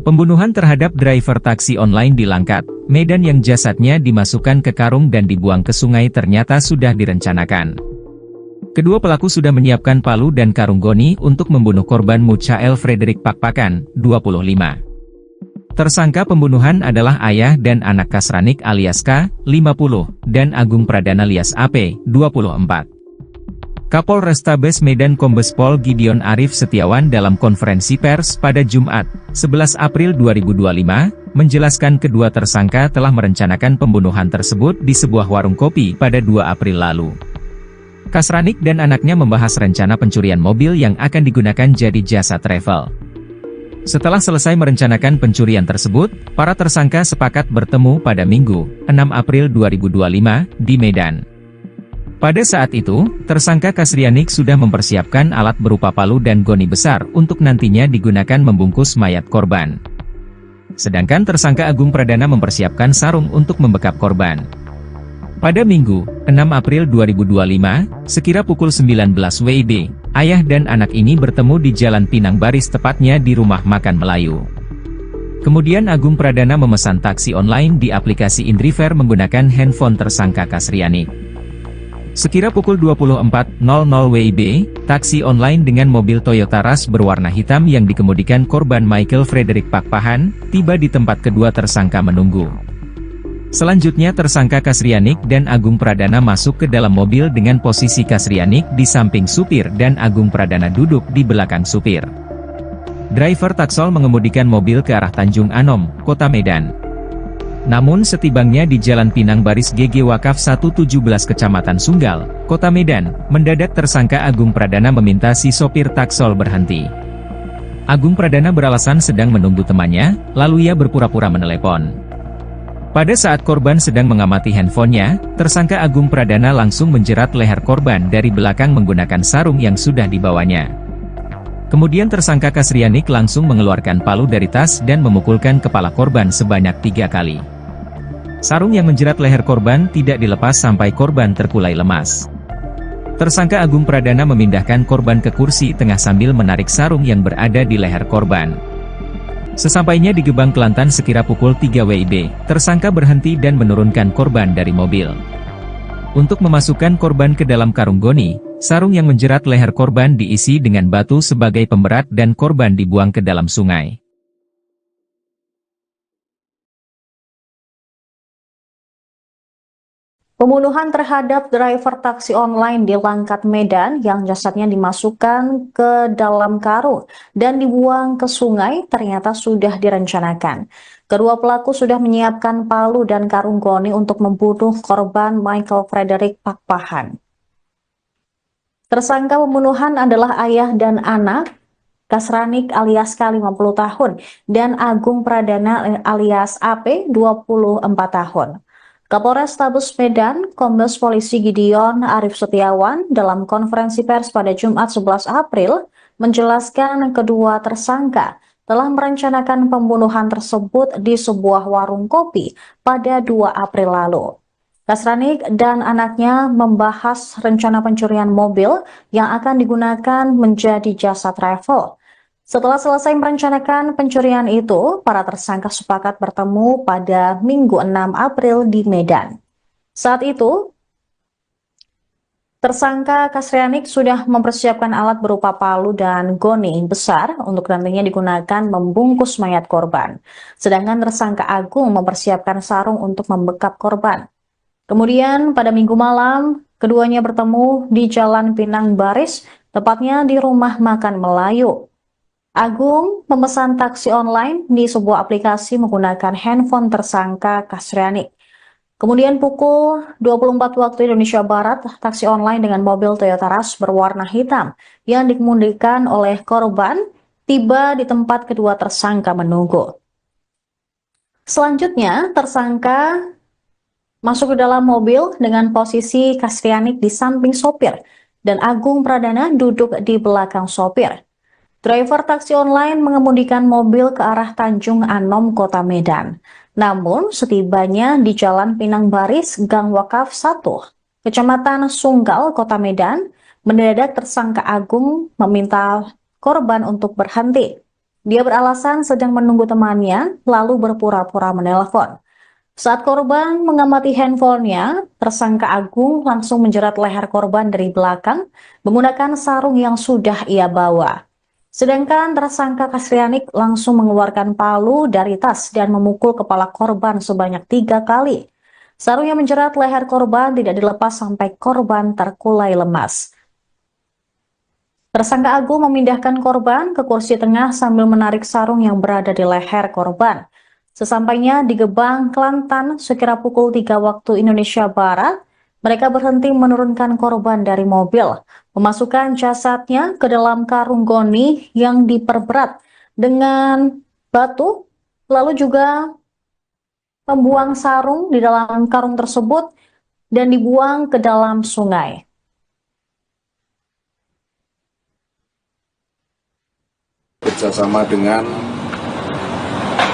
Pembunuhan terhadap driver taksi online di Langkat, Medan yang jasadnya dimasukkan ke karung dan dibuang ke sungai ternyata sudah direncanakan. Kedua pelaku sudah menyiapkan palu dan karung goni untuk membunuh korban Muchael Frederick Pakpakan, 25. Tersangka pembunuhan adalah ayah dan anak Kasranik alias K, 50, dan Agung Pradana alias AP, 24. Kapol Restabes Medan Kombes Pol Gideon Arif Setiawan dalam konferensi pers pada Jumat, 11 April 2025, menjelaskan kedua tersangka telah merencanakan pembunuhan tersebut di sebuah warung kopi pada 2 April lalu. Kasranik dan anaknya membahas rencana pencurian mobil yang akan digunakan jadi jasa travel. Setelah selesai merencanakan pencurian tersebut, para tersangka sepakat bertemu pada Minggu, 6 April 2025, di Medan. Pada saat itu, tersangka Kasrianik sudah mempersiapkan alat berupa palu dan goni besar untuk nantinya digunakan membungkus mayat korban. Sedangkan tersangka Agung Pradana mempersiapkan sarung untuk membekap korban. Pada Minggu, 6 April 2025, sekira pukul 19 WIB, ayah dan anak ini bertemu di Jalan Pinang Baris tepatnya di rumah makan Melayu. Kemudian Agung Pradana memesan taksi online di aplikasi Indriver menggunakan handphone tersangka Kasrianik. Sekira pukul 24.00 WIB, taksi online dengan mobil Toyota Rush berwarna hitam yang dikemudikan korban Michael Frederick Pakpahan, tiba di tempat kedua tersangka menunggu. Selanjutnya tersangka Kasrianik dan Agung Pradana masuk ke dalam mobil dengan posisi Kasrianik di samping supir dan Agung Pradana duduk di belakang supir. Driver taksol mengemudikan mobil ke arah Tanjung Anom, Kota Medan. Namun setibanya di Jalan Pinang Baris GG Wakaf 117 Kecamatan Sunggal, Kota Medan, mendadak tersangka Agung Pradana meminta si sopir taksol berhenti. Agung Pradana beralasan sedang menunggu temannya, lalu ia berpura-pura menelepon. Pada saat korban sedang mengamati handphonenya, tersangka Agung Pradana langsung menjerat leher korban dari belakang menggunakan sarung yang sudah dibawanya. Kemudian tersangka Kasrianik langsung mengeluarkan palu dari tas dan memukulkan kepala korban sebanyak 3 kali. Sarung yang menjerat leher korban tidak dilepas sampai korban terkulai lemas. Tersangka Agung Pradana memindahkan korban ke kursi tengah sambil menarik sarung yang berada di leher korban. Sesampainya di Gebang Kelantan sekira pukul 3 WIB, tersangka berhenti dan menurunkan korban dari mobil. Untuk memasukkan korban ke dalam karung goni, sarung yang menjerat leher korban diisi dengan batu sebagai pemberat dan korban dibuang ke dalam sungai. Pembunuhan terhadap driver taksi online di Langkat Medan yang jasadnya dimasukkan ke dalam karung dan dibuang ke sungai ternyata sudah direncanakan. Kedua pelaku sudah menyiapkan palu dan karung goni untuk membunuh korban Michael Frederick Pakpahan. Tersangka pembunuhan adalah ayah dan anak Kasranik alias K 50 tahun dan Agung Pradana alias AP 24 tahun. Kapolres Tabes Medan, Kombes Polisi Gideon Arif Setiawan dalam konferensi pers pada Jumat 11 April menjelaskan kedua tersangka telah merencanakan pembunuhan tersebut di sebuah warung kopi pada 2 April lalu. Kasranik dan anaknya membahas rencana pencurian mobil yang akan digunakan menjadi jasa travel. Setelah selesai merencanakan pencurian itu, para tersangka sepakat bertemu pada Minggu 6 April di Medan. Saat itu, tersangka Kasrianik sudah mempersiapkan alat berupa palu dan goni besar untuk nantinya digunakan membungkus mayat korban. Sedangkan tersangka Agung mempersiapkan sarung untuk membekap korban. Kemudian pada Minggu malam, keduanya bertemu di Jalan Pinang Baris, tepatnya di rumah makan Melayu. Agung memesan taksi online di sebuah aplikasi menggunakan handphone tersangka Kasrianik. Kemudian pukul 24 waktu Indonesia Barat, taksi online dengan mobil Toyota Rush berwarna hitam yang dikemudikan oleh korban tiba di tempat kedua tersangka menunggu. Selanjutnya, tersangka masuk ke dalam mobil dengan posisi Kasrianik di samping sopir dan Agung Pradana duduk di belakang sopir. Driver taksi online mengemudikan mobil ke arah Tanjung Anom, Kota Medan. Namun, setibanya di Jalan Pinang Baris, Gang Wakaf 1, Kecamatan Sunggal, Kota Medan, mendadak tersangka Agung meminta korban untuk berhenti. Dia beralasan sedang menunggu temannya, lalu berpura-pura menelpon. Saat korban mengamati handphonenya, tersangka Agung langsung menjerat leher korban dari belakang menggunakan sarung yang sudah ia bawa. Sedangkan tersangka Kasrianik langsung mengeluarkan palu dari tas dan memukul kepala korban sebanyak 3 kali. Sarung yang menjerat leher korban tidak dilepas sampai korban terkulai lemas. Tersangka Agung memindahkan korban ke kursi tengah sambil menarik sarung yang berada di leher korban. Sesampainya di Gebang, Kelantan, sekira pukul 3 waktu Indonesia Barat, mereka berhenti menurunkan korban dari mobil, memasukkan jasadnya ke dalam karung goni yang diperberat dengan batu, lalu juga membuang sarung di dalam karung tersebut dan dibuang ke dalam sungai. Bekerjasama dengan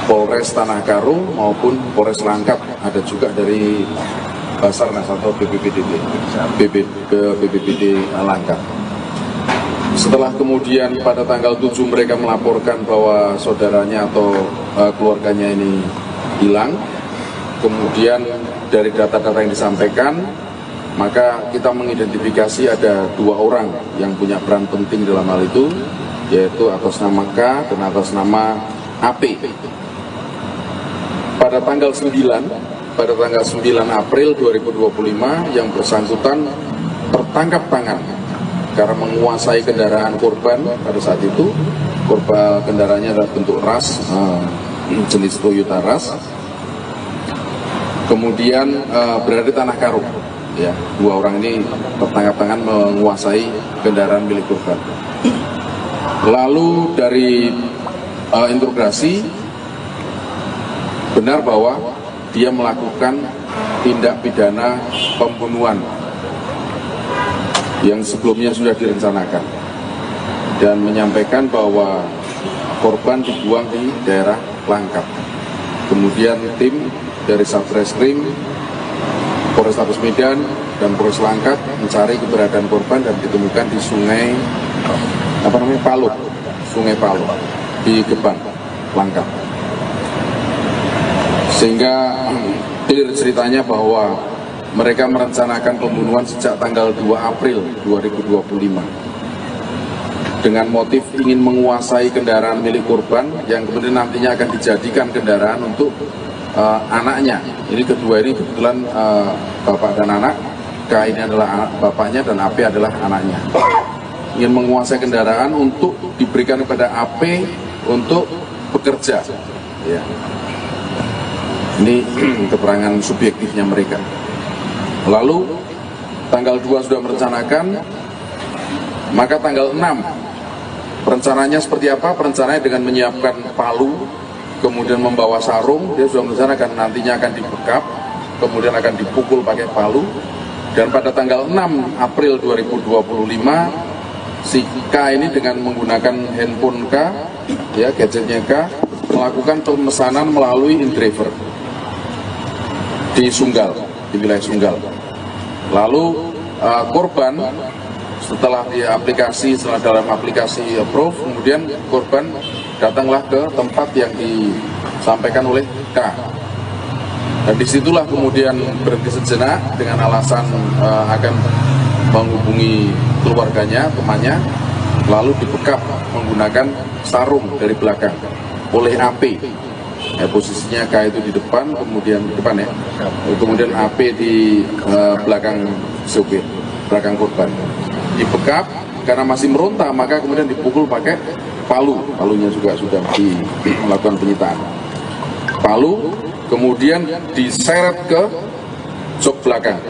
Polres Tanah Karo maupun Polres Langkat, ada juga dari Basarnas atau BPBD Langkat. Setelah kemudian pada tanggal 7 mereka melaporkan bahwa saudaranya atau keluarganya ini hilang, kemudian dari data-data yang disampaikan, maka kita mengidentifikasi ada 2 orang yang punya peran penting dalam hal itu, yaitu atas nama K dan atas nama AP. Pada tanggal 9 April 2025 yang bersangkutan tertangkap tangan karena menguasai kendaraan korban. Pada saat itu korban kendaraannya adalah bentuk ras, jenis Toyota Ras, kemudian berada di Tanah Karo. Ya, 2 orang ini tertangkap tangan menguasai kendaraan milik korban. Lalu dari interogasi benar bahwa dia melakukan tindak pidana pembunuhan yang sebelumnya sudah direncanakan dan menyampaikan bahwa korban dibuang di daerah Langkat. Kemudian tim dari Satreskrim, Polrestabes Medan dan Polres Langkat mencari keberadaan korban dan ditemukan di Sungai Palu di Gebang, Langkat. Sehingga clear ceritanya bahwa mereka merencanakan pembunuhan sejak tanggal 2 April 2025 dengan motif ingin menguasai kendaraan milik korban yang kemudian nantinya akan dijadikan kendaraan untuk anaknya. Ini kedua ini kebetulan bapak dan anak. K ini adalah bapaknya dan AP adalah anaknya. Ingin menguasai kendaraan untuk diberikan kepada AP untuk bekerja. Ya. Ini keterangan subjektifnya mereka. Lalu tanggal 2 sudah merencanakan, maka tanggal 6 perencanaannya seperti apa? Perencanaannya dengan menyiapkan palu, kemudian membawa sarung. Dia sudah merencanakan nantinya akan dibekap, kemudian akan dipukul pakai palu. Dan pada tanggal 6 April 2025 si K ini dengan menggunakan handphone K, ya gadgetnya K, melakukan pemesanan melalui InDriver di Sunggal, di wilayah Sunggal. Lalu korban setelah dalam aplikasi approve, kemudian korban datanglah ke tempat yang disampaikan oleh K. Dan disitulah kemudian berhenti sejenak dengan alasan akan menghubungi keluarganya, temannya, lalu dibekap menggunakan sarung dari belakang oleh AP. Ya, posisinya K itu di depan, kemudian kemudian AP di belakang sopir, belakang korban. Dibekap karena masih meronta, maka kemudian dipukul pakai palunya juga sudah melakukan penyitaan. Palu kemudian diseret ke jok belakang.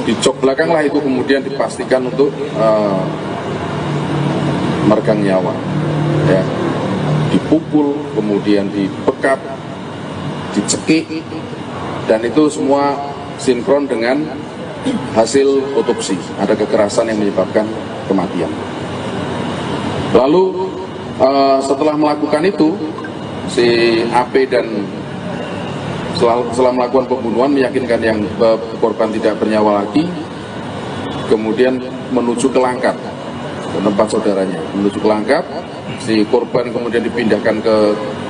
Di jok belakang lah itu kemudian dipastikan untuk meregang nyawa. Ya. Dipukul, kemudian dibekap, dicekik, dan itu semua sinkron dengan hasil otopsi. Ada kekerasan yang menyebabkan kematian. Lalu Setelah melakukan itu, si AP dan setelah melakukan pembunuhan meyakinkan yang korban tidak bernyawa lagi, kemudian menuju ke Langkat, ke tempat saudaranya. Menuju ke Langkat, si korban kemudian dipindahkan ke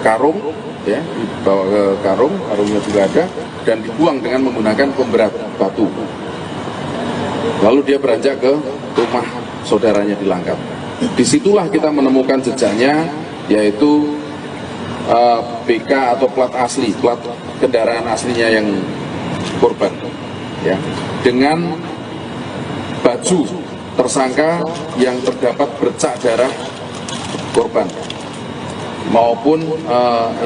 karung, ya, dibawa ke karung, karungnya juga ada, dan dibuang dengan menggunakan pemberat batu. Lalu dia beranjak ke rumah saudaranya di Langkat. Disitulah kita menemukan jejaknya, yaitu BK atau plat asli, plat kendaraan aslinya yang korban, ya, dengan baju tersangka yang terdapat bercak darah korban, maupun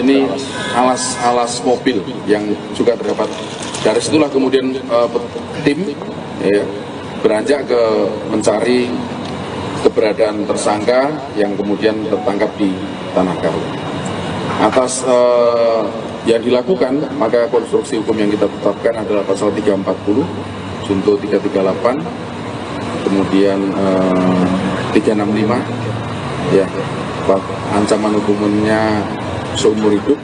ini alas mobil yang juga terdapat. Dari situlah kemudian tim, ya, beranjak ke mencari keberadaan tersangka yang kemudian tertangkap di Tanah Karo. Atas yang dilakukan, maka konstruksi hukum yang kita tetapkan adalah pasal 340, junto 338, kemudian 365, ya, ancaman hukumannya seumur hidup.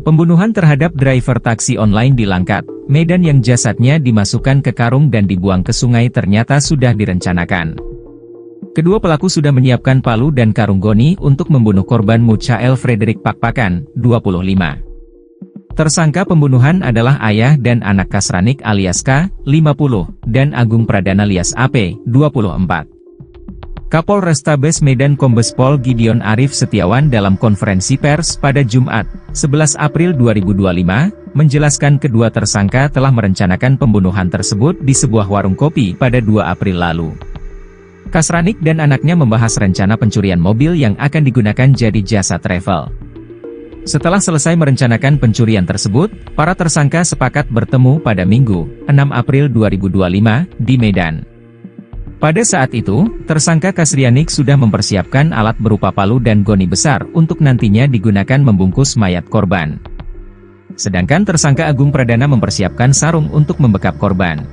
Pembunuhan terhadap driver taksi online di Langkat, Medan yang jasadnya dimasukkan ke karung dan dibuang ke sungai ternyata sudah direncanakan. Kedua pelaku sudah menyiapkan palu dan karung goni untuk membunuh korban Muchael Frederick Pakpakan, 25. Tersangka pembunuhan adalah ayah dan anak Kasranik alias K, 50, dan Agung Pradana alias AP, 24. Kapolrestabes Medan Kombes Pol Gideon Arif Setiawan dalam konferensi pers pada Jumat, 11 April 2025, menjelaskan kedua tersangka telah merencanakan pembunuhan tersebut di sebuah warung kopi pada 2 April lalu. Kasranik dan anaknya membahas rencana pencurian mobil yang akan digunakan jadi jasa travel. Setelah selesai merencanakan pencurian tersebut, para tersangka sepakat bertemu pada Minggu, 6 April 2025, di Medan. Pada saat itu, tersangka Kasrianik sudah mempersiapkan alat berupa palu dan goni besar untuk nantinya digunakan membungkus mayat korban. Sedangkan tersangka Agung Pradana mempersiapkan sarung untuk membekap korban.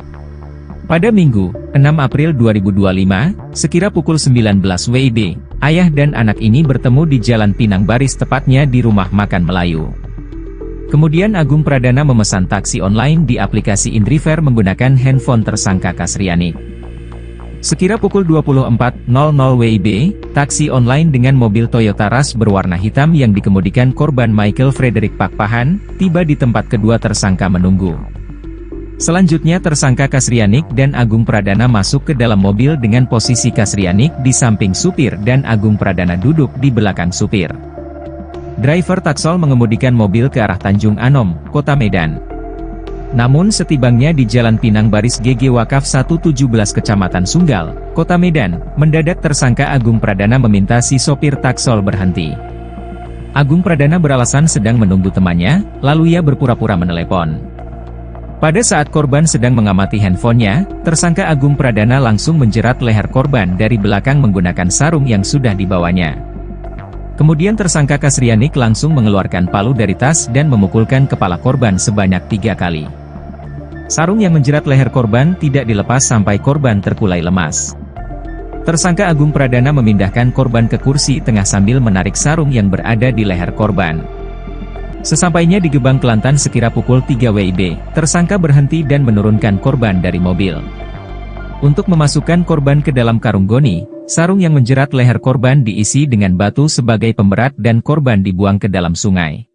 Pada Minggu, 6 April 2025, sekira pukul 19 WIB, ayah dan anak ini bertemu di Jalan Pinang Baris, tepatnya di rumah makan Melayu. Kemudian Agung Pradana memesan taksi online di aplikasi Indriver menggunakan handphone tersangka Kasrianik. Sekira pukul 24.00 WIB, taksi online dengan mobil Toyota Rush berwarna hitam yang dikemudikan korban Michael Frederick Pakpahan, tiba di tempat kedua tersangka menunggu. Selanjutnya tersangka Kasrianik dan Agung Pradana masuk ke dalam mobil dengan posisi Kasrianik di samping supir dan Agung Pradana duduk di belakang supir. Driver taksol mengemudikan mobil ke arah Tanjung Anom, Kota Medan. Namun setibanya di Jalan Pinang Baris GG Wakaf 117 Kecamatan Sunggal, Kota Medan, mendadak tersangka Agung Pradana meminta si sopir taksol berhenti. Agung Pradana beralasan sedang menunggu temannya, lalu ia berpura-pura menelepon. Pada saat korban sedang mengamati handphonenya, tersangka Agung Pradana langsung menjerat leher korban dari belakang menggunakan sarung yang sudah dibawanya. Kemudian tersangka Kasrianik langsung mengeluarkan palu dari tas dan memukulkan kepala korban sebanyak 3 kali. Sarung yang menjerat leher korban tidak dilepas sampai korban terkulai lemas. Tersangka Agung Pradana memindahkan korban ke kursi tengah sambil menarik sarung yang berada di leher korban. Sesampainya di Gebang Kelantan sekira pukul 3 WIB, tersangka berhenti dan menurunkan korban dari mobil. Untuk memasukkan korban ke dalam karung goni, sarung yang menjerat leher korban diisi dengan batu sebagai pemberat dan korban dibuang ke dalam sungai.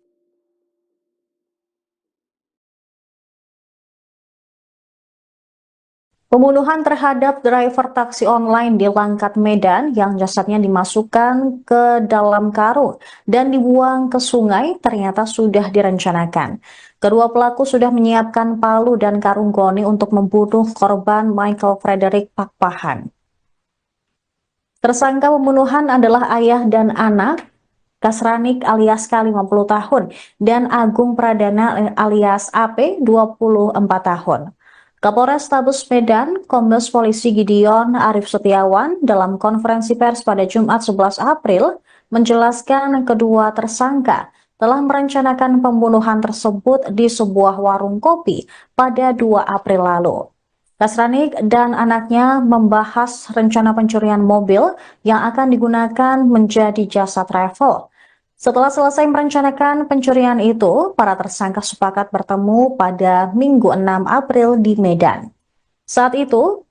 Pembunuhan terhadap driver taksi online di Langkat Medan yang jasadnya dimasukkan ke dalam karung dan dibuang ke sungai ternyata sudah direncanakan. Kedua pelaku sudah menyiapkan palu dan karung goni untuk membunuh korban Michael Frederick Pakpahan. Tersangka pembunuhan adalah ayah dan anak Kasranik alias K 50 tahun dan Agung Pradana alias AP 24 tahun. Kapolrestabes Medan, Kombes Polisi Gideon Arif Setiawan dalam konferensi pers pada Jumat 11 April menjelaskan kedua tersangka telah merencanakan pembunuhan tersebut di sebuah warung kopi pada 2 April lalu. Kasranik dan anaknya membahas rencana pencurian mobil yang akan digunakan menjadi jasa travel. Setelah selesai merencanakan pencurian itu, para tersangka sepakat bertemu pada Minggu 6 April di Medan. Saat itu,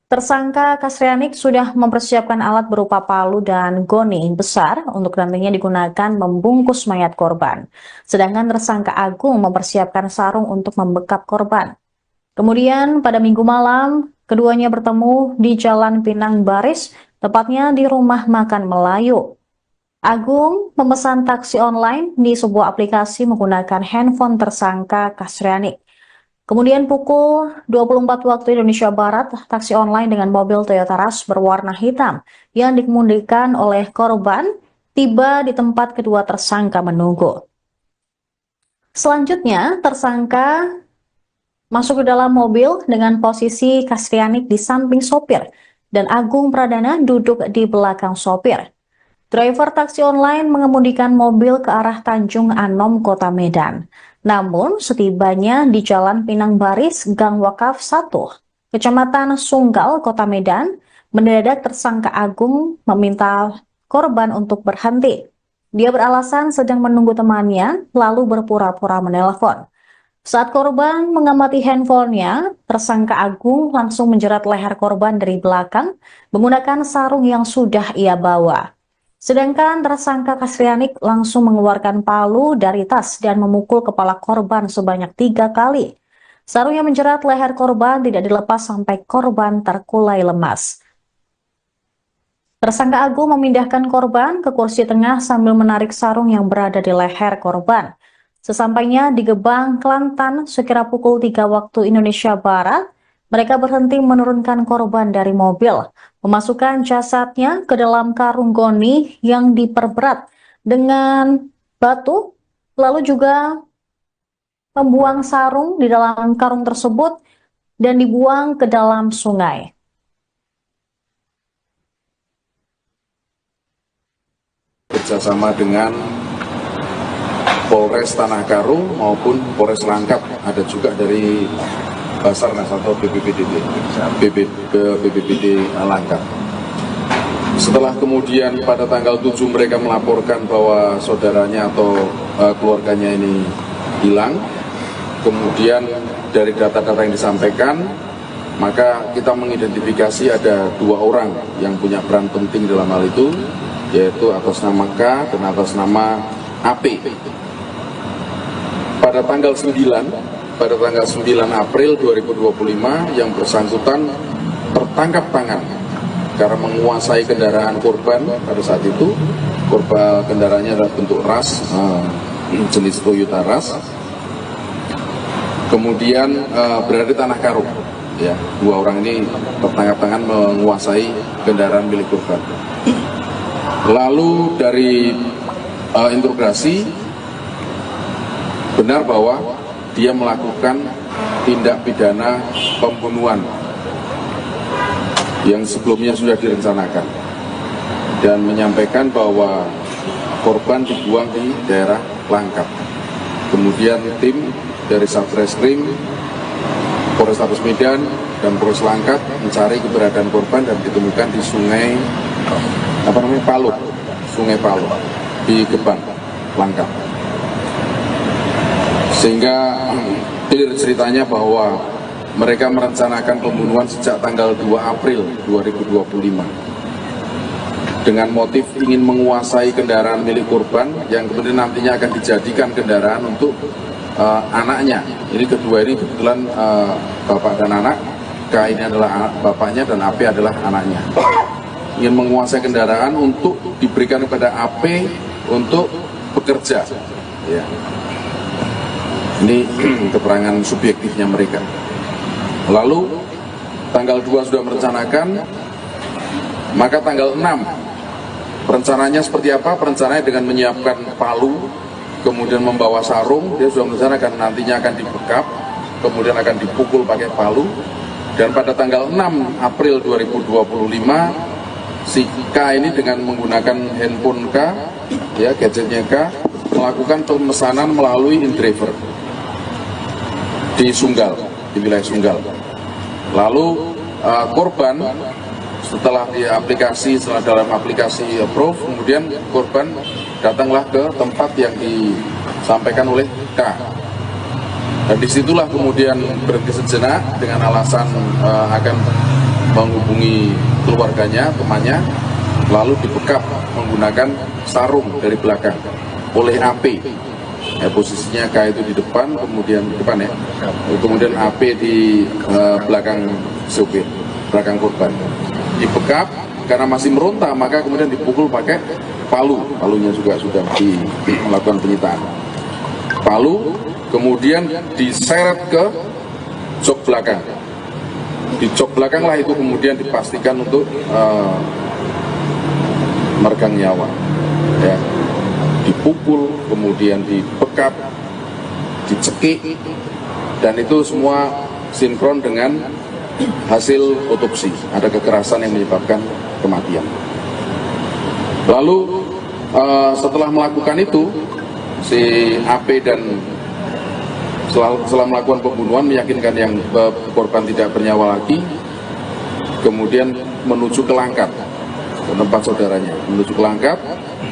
tersangka Kasrianik sudah mempersiapkan alat berupa palu dan goni besar untuk nantinya digunakan membungkus mayat korban. Sedangkan tersangka Agung mempersiapkan sarung untuk membekap korban. Kemudian pada Minggu malam, keduanya bertemu di Jalan Pinang Baris, tepatnya di rumah makan Melayu. Agung memesan taksi online di sebuah aplikasi menggunakan handphone tersangka Kasrianik. Kemudian pukul 24 waktu Indonesia Barat, taksi online dengan mobil Toyota Rush berwarna hitam yang dikemudikan oleh korban tiba di tempat kedua tersangka menunggu. Selanjutnya, tersangka masuk ke dalam mobil dengan posisi Kasrianik di samping sopir dan Agung Pradana duduk di belakang sopir. Driver taksi online mengemudikan mobil ke arah Tanjung Anom, Kota Medan. Namun, setibanya di Jalan Pinang Baris, Gang Wakaf 1, Kecamatan Sunggal, Kota Medan, mendadak tersangka Agung meminta korban untuk berhenti. Dia beralasan sedang menunggu temannya, lalu berpura-pura menelpon. Saat korban mengamati handphonenya, tersangka Agung langsung menjerat leher korban dari belakang menggunakan sarung yang sudah ia bawa. Sedangkan tersangka Kasrianik langsung mengeluarkan palu dari tas dan memukul kepala korban sebanyak 3 kali. Sarung yang menjerat leher korban tidak dilepas sampai korban terkulai lemas. Tersangka Agung memindahkan korban ke kursi tengah sambil menarik sarung yang berada di leher korban. Sesampainya di Gebang, Kelantan, sekira pukul 3 waktu Indonesia Barat, mereka berhenti menurunkan korban dari mobil, memasukkan jasadnya ke dalam karung goni yang diperberat dengan batu, lalu juga membuang sarung di dalam karung tersebut dan dibuang ke dalam sungai. Bekerjasama dengan Polres Tanah Karo maupun Polres Langkat, ada juga dari Basarnas atau BPBD Langkat. Setelah kemudian pada tanggal 7 mereka melaporkan bahwa saudaranya atau keluarganya ini hilang, kemudian dari data-data yang disampaikan, maka kita mengidentifikasi ada 2 orang yang punya peran penting dalam hal itu, yaitu atas nama K dan atas nama AP. Pada tanggal 9 April 2025 yang bersangkutan tertangkap tangan karena menguasai kendaraan korban pada saat itu. Korban kendaraannya adalah bentuk Rush, jenis Toyota Rush. Kemudian berada di Tanah Karo. Ya, 2 orang ini tertangkap tangan menguasai kendaraan milik korban. Lalu dari interogasi benar bahwa dia melakukan tindak pidana pembunuhan yang sebelumnya sudah direncanakan dan menyampaikan bahwa korban dibuang di daerah Langkat. Kemudian tim dari Satreskrim, Polrestabes Medan dan Polres Langkat mencari keberadaan korban dan ditemukan di Sungai Palu di Gebang, Langkat. Sehingga clear ceritanya bahwa mereka merencanakan pembunuhan sejak tanggal 2 April 2025 dengan motif ingin menguasai kendaraan milik korban yang kemudian nantinya akan dijadikan kendaraan untuk anaknya. Ini kedua ini kebetulan bapak dan anak. K ini adalah bapaknya dan AP adalah anaknya. Ingin menguasai kendaraan untuk diberikan kepada AP untuk bekerja. Ya. Ini keterangan subjektifnya mereka. Lalu tanggal 2 sudah merencanakan, maka tanggal 6 rencananya seperti apa? Rencananya dengan menyiapkan palu, kemudian membawa sarung. Dia sudah merencanakan nantinya akan dibekap, kemudian akan dipukul pakai palu. Dan pada tanggal 6 April 2025 si K ini dengan menggunakan handphone K, ya gadgetnya K, melakukan pemesanan melalui InDriver di Sunggal, di wilayah Sunggal. Lalu korban setelah dalam aplikasi approve, kemudian korban datanglah ke tempat yang disampaikan oleh K. Dan disitulah kemudian berhenti sejenak dengan alasan akan menghubungi keluarganya, temannya, lalu dibekap menggunakan sarung dari belakang oleh AP. Ya, posisinya K itu di depan, kemudian AP di belakang sopir, belakang korban. Dibekap karena masih meronta, maka kemudian dipukul pakai palunya juga sudah melakukan penyitaan. Palu kemudian diseret ke jok belakang. Di jok belakang lah itu kemudian dipastikan untuk meregang nyawa. Ya. Dipukul, kemudian dibekap, dicekik, dan itu semua sinkron dengan hasil otopsi. Ada kekerasan yang menyebabkan kematian. Lalu setelah melakukan itu, si AP dan setelah melakukan pembunuhan meyakinkan yang korban tidak bernyawa lagi, kemudian menuju ke Langkat, ke tempat saudaranya. Menuju ke Langkat,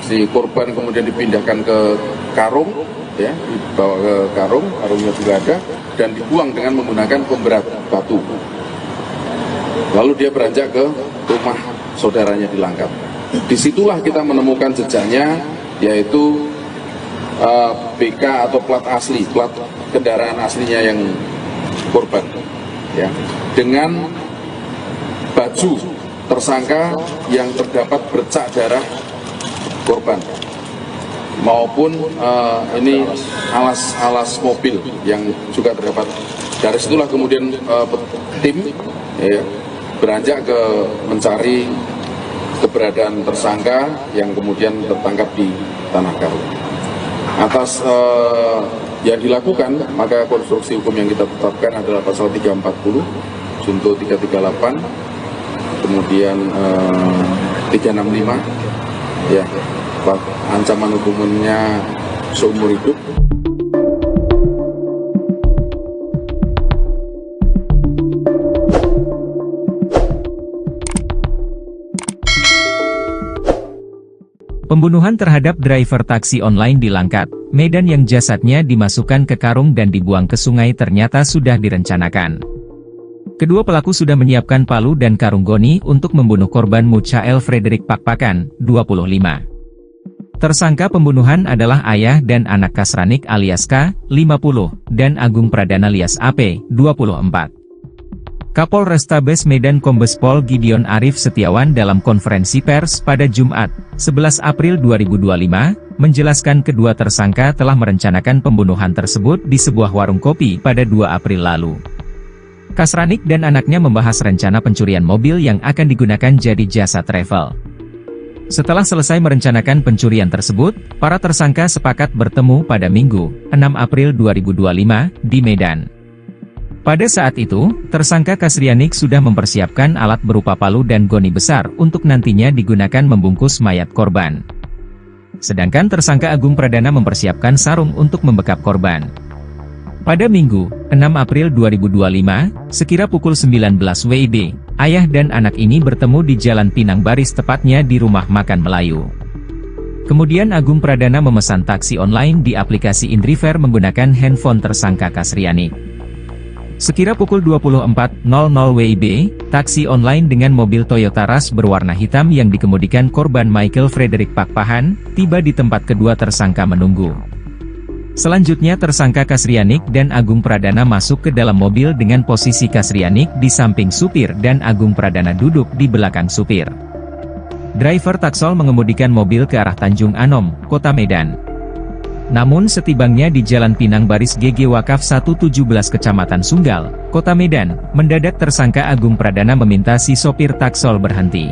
si korban kemudian dipindahkan ke karung, ya, dibawa ke karungnya juga ada, dan dibuang dengan menggunakan pemberat batu. Lalu dia beranjak ke rumah saudaranya di Langkat. Disitulah kita menemukan jejaknya, yaitu BK atau plat asli, plat kendaraan aslinya yang korban, ya, dengan baju tersangka yang terdapat bercak darah korban, maupun ini alas mobil yang juga terdapat. Dari situlah kemudian tim beranjak ke mencari keberadaan tersangka yang kemudian tertangkap di Tanah Karo. Atas yang dilakukan, maka konstruksi hukum yang kita tetapkan adalah pasal 340, junto 338, kemudian 365, ya, ancaman hukumannya seumur hidup. Pembunuhan terhadap driver taksi online di Langkat, Medan yang jasadnya dimasukkan ke karung dan dibuang ke sungai ternyata sudah direncanakan. Kedua pelaku sudah menyiapkan palu dan karung goni untuk membunuh korban Muchael Frederick Pakpakan, 25. Tersangka pembunuhan adalah ayah dan anak Kasranik alias K, 50, dan Agung Pradana alias AP, 24. Kapolrestabes Medan Kombes Pol Gideon Arif Setiawan dalam konferensi pers pada Jumat, 11 April 2025, menjelaskan kedua tersangka telah merencanakan pembunuhan tersebut di sebuah warung kopi pada 2 April lalu. Kasranik dan anaknya membahas rencana pencurian mobil yang akan digunakan jadi jasa travel. Setelah selesai merencanakan pencurian tersebut, para tersangka sepakat bertemu pada Minggu, 6 April 2025, di Medan. Pada saat itu, tersangka Kasrianik sudah mempersiapkan alat berupa palu dan goni besar untuk nantinya digunakan membungkus mayat korban. Sedangkan tersangka Agung Pradana mempersiapkan sarung untuk membekap korban. Pada Minggu, 6 April 2025, sekira pukul 19 WIB, ayah dan anak ini bertemu di Jalan Pinang Baris, tepatnya di rumah makan Melayu. Kemudian Agung Pradana memesan taksi online di aplikasi InDriver menggunakan handphone tersangka Kasrianik. Sekira pukul 24.00 WIB, taksi online dengan mobil Toyota Rush berwarna hitam yang dikemudikan korban Michael Frederick Pakpahan, tiba di tempat kedua tersangka menunggu. Selanjutnya tersangka Kasrianik dan Agung Pradana masuk ke dalam mobil dengan posisi Kasrianik di samping supir dan Agung Pradana duduk di belakang supir. Driver taksol mengemudikan mobil ke arah Tanjung Anom, Kota Medan. Namun setibanya di Jalan Pinang Baris GG Wakaf 117 Kecamatan Sunggal, Kota Medan, mendadak tersangka Agung Pradana meminta si sopir taksol berhenti.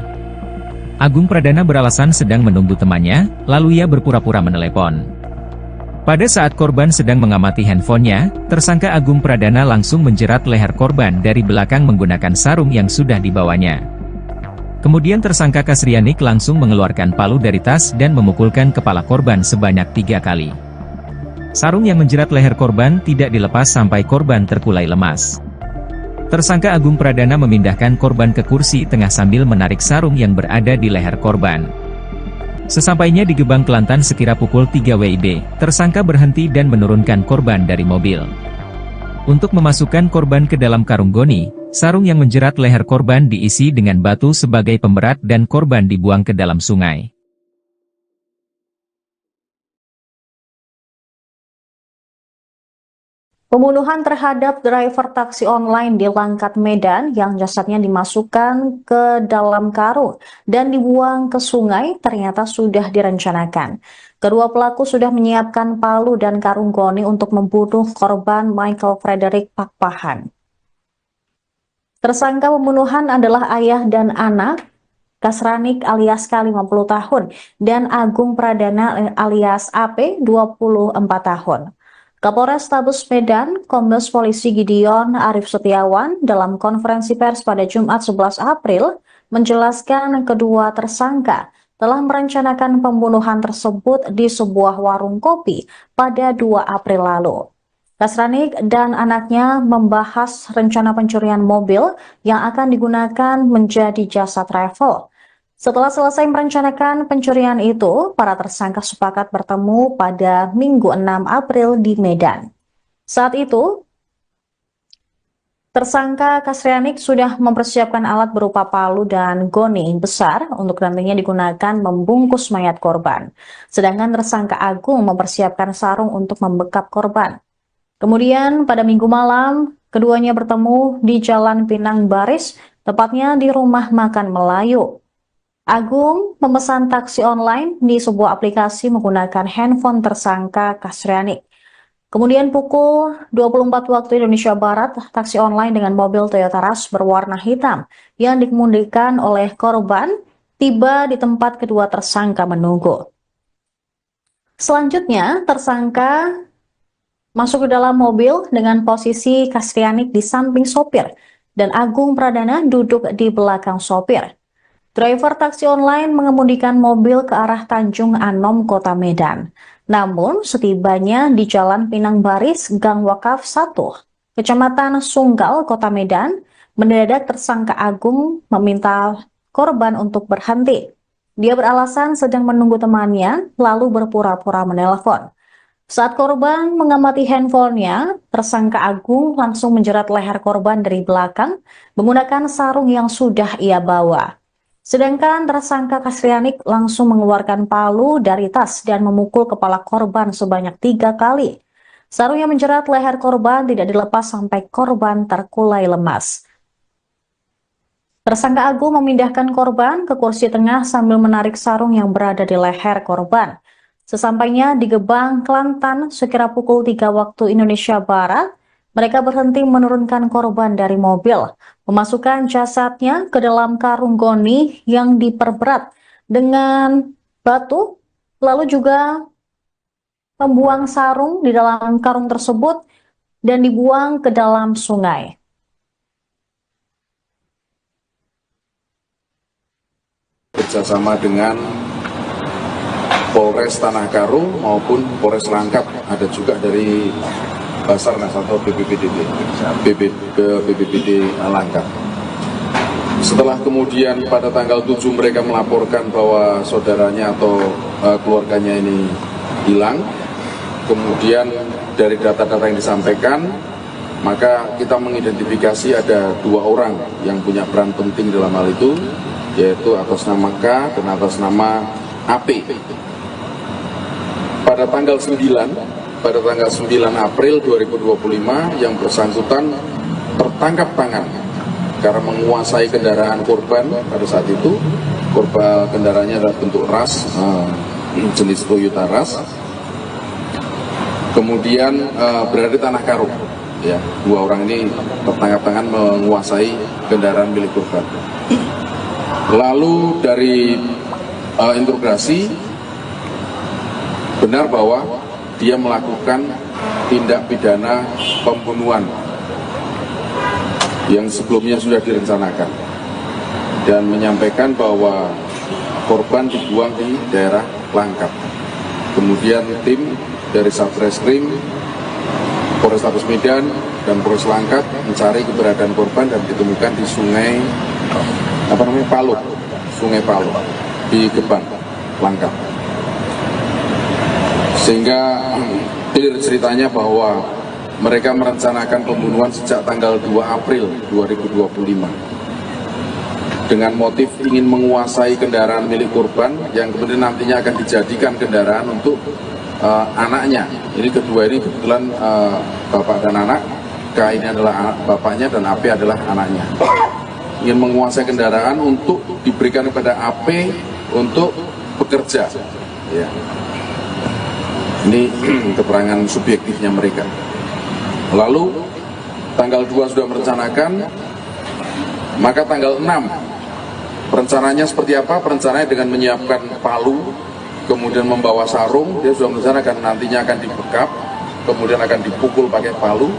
Agung Pradana beralasan sedang menunggu temannya, lalu ia berpura-pura menelepon. Pada saat korban sedang mengamati handphonenya, tersangka Agung Pradana langsung menjerat leher korban dari belakang menggunakan sarung yang sudah dibawanya. Kemudian tersangka Kasrianik langsung mengeluarkan palu dari tas dan memukulkan kepala korban sebanyak 3 kali. Sarung yang menjerat leher korban tidak dilepas sampai korban terkulai lemas. Tersangka Agung Pradana memindahkan korban ke kursi tengah sambil menarik sarung yang berada di leher korban. Sesampainya di Gebang, Kelantan sekira pukul 3 WIB, tersangka berhenti dan menurunkan korban dari mobil. Untuk memasukkan korban ke dalam karung goni, sarung yang menjerat leher korban diisi dengan batu sebagai pemberat dan korban dibuang ke dalam sungai. Pembunuhan terhadap driver taksi online di Langkat, Medan yang jasadnya dimasukkan ke dalam karung dan dibuang ke sungai ternyata sudah direncanakan. Kedua pelaku sudah menyiapkan palu dan karung goni untuk membunuh korban Michael Frederick Pakpahan. Tersangka pembunuhan adalah ayah dan anak, Kasranik alias K 50 tahun dan Agung Pradana alias AP 24 tahun. Kapolres Tabus Medan, Kombes Polisi Gideon Arif Setiawan dalam konferensi pers pada Jumat 11 April menjelaskan kedua tersangka telah merencanakan pembunuhan tersebut di sebuah warung kopi pada 2 April lalu. Kasranik dan anaknya membahas rencana pencurian mobil yang akan digunakan menjadi jasa travel. Setelah selesai merencanakan pencurian itu, para tersangka sepakat bertemu pada Minggu 6 April di Medan. Saat itu, tersangka Kasrianik sudah mempersiapkan alat berupa palu dan goni besar untuk nantinya digunakan membungkus mayat korban. Sedangkan tersangka Agung mempersiapkan sarung untuk membekap korban. Kemudian pada Minggu malam, keduanya bertemu di Jalan Pinang Baris, tepatnya di Rumah Makan Melayu. Agung memesan taksi online di sebuah aplikasi menggunakan handphone tersangka Kasrianik. Kemudian pukul 24 waktu Indonesia Barat, taksi online dengan mobil Toyota Rush berwarna hitam yang dikemudikan oleh korban tiba di tempat kedua tersangka menunggu. Selanjutnya, tersangka masuk ke dalam mobil dengan posisi Kasrianik di samping sopir dan Agung Pradana duduk di belakang sopir. Driver taksi online mengemudikan mobil ke arah Tanjung Anom, Kota Medan. Namun, setibanya di Jalan Pinang Baris, Gang Wakaf 1, Kecamatan Sunggal, Kota Medan, mendadak tersangka Agung meminta korban untuk berhenti. Dia beralasan sedang menunggu temannya, lalu berpura-pura menelpon. Saat korban mengamati handphonenya, tersangka Agung langsung menjerat leher korban dari belakang menggunakan sarung yang sudah ia bawa. Sedangkan tersangka Kasrianik langsung mengeluarkan palu dari tas dan memukul kepala korban sebanyak 3 kali. Sarung yang menjerat leher korban tidak dilepas sampai korban terkulai lemas. Tersangka Agung memindahkan korban ke kursi tengah sambil menarik sarung yang berada di leher korban. Sesampainya di Gebang, Kelantan, sekira pukul 3 waktu Indonesia Barat, mereka berhenti menurunkan korban dari mobil, memasukkan jasadnya ke dalam karung goni yang diperberat dengan batu, lalu juga membuang sarung di dalam karung tersebut dan dibuang ke dalam sungai. Bekerjasama dengan Polres Tanah Karo maupun Polres Langkat, ada juga dari Basarnas atau BPBD Langkat. Setelah kemudian pada tanggal 7 mereka melaporkan bahwa saudaranya atau keluarganya ini hilang, kemudian dari data-data yang disampaikan, maka kita mengidentifikasi ada 2 orang yang punya peran penting dalam hal itu, yaitu atas nama K dan atas nama AP. Pada tanggal 9 April 2025 yang bersangkutan tertangkap tangan karena menguasai kendaraan korban pada saat itu. Korban kendaraannya adalah bentuk Rush, jenis Toyota Rush. Kemudian berada di Tanah Karo. Ya, 2 orang ini tertangkap tangan menguasai kendaraan milik korban. Lalu dari interogasi benar bahwa dia melakukan tindak pidana pembunuhan yang sebelumnya sudah direncanakan. dan menyampaikan bahwa korban dibuang di daerah Langkat. Kemudian tim dari Satreskrim, Polrestabes Medan dan Polres Langkat mencari keberadaan korban dan ditemukan di Sungai Palut, di Gebang, Langkat. Sehingga clear ceritanya bahwa mereka merencanakan pembunuhan sejak tanggal 2 April 2025 dengan motif ingin menguasai kendaraan milik korban yang kemudian nantinya akan dijadikan kendaraan untuk anaknya. Ini kedua ini kebetulan bapak dan anak. K ini adalah bapaknya dan AP adalah anaknya. Ingin menguasai kendaraan untuk diberikan kepada AP untuk bekerja. Ya. Ini keterangan subjektifnya mereka. Lalu tanggal 2 sudah merencanakan, maka tanggal 6 rencananya seperti apa? Rencananya dengan menyiapkan palu, kemudian membawa sarung. Dia sudah merencanakan nantinya akan dibekap, kemudian akan dipukul pakai palu.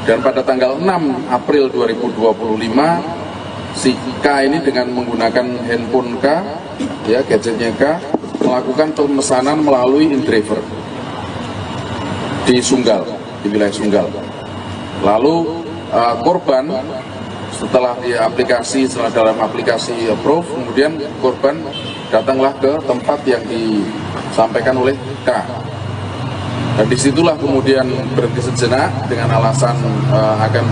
Dan pada tanggal 6 April 2025, si K ini dengan menggunakan handphone K, ya gadgetnya K, melakukan pemesanan melalui InDriver di Sunggal, di wilayah Sunggal. Lalu korban setelah dalam aplikasi approve, kemudian korban datanglah ke tempat yang disampaikan oleh K. Dan disitulah kemudian berhenti sejenak dengan alasan akan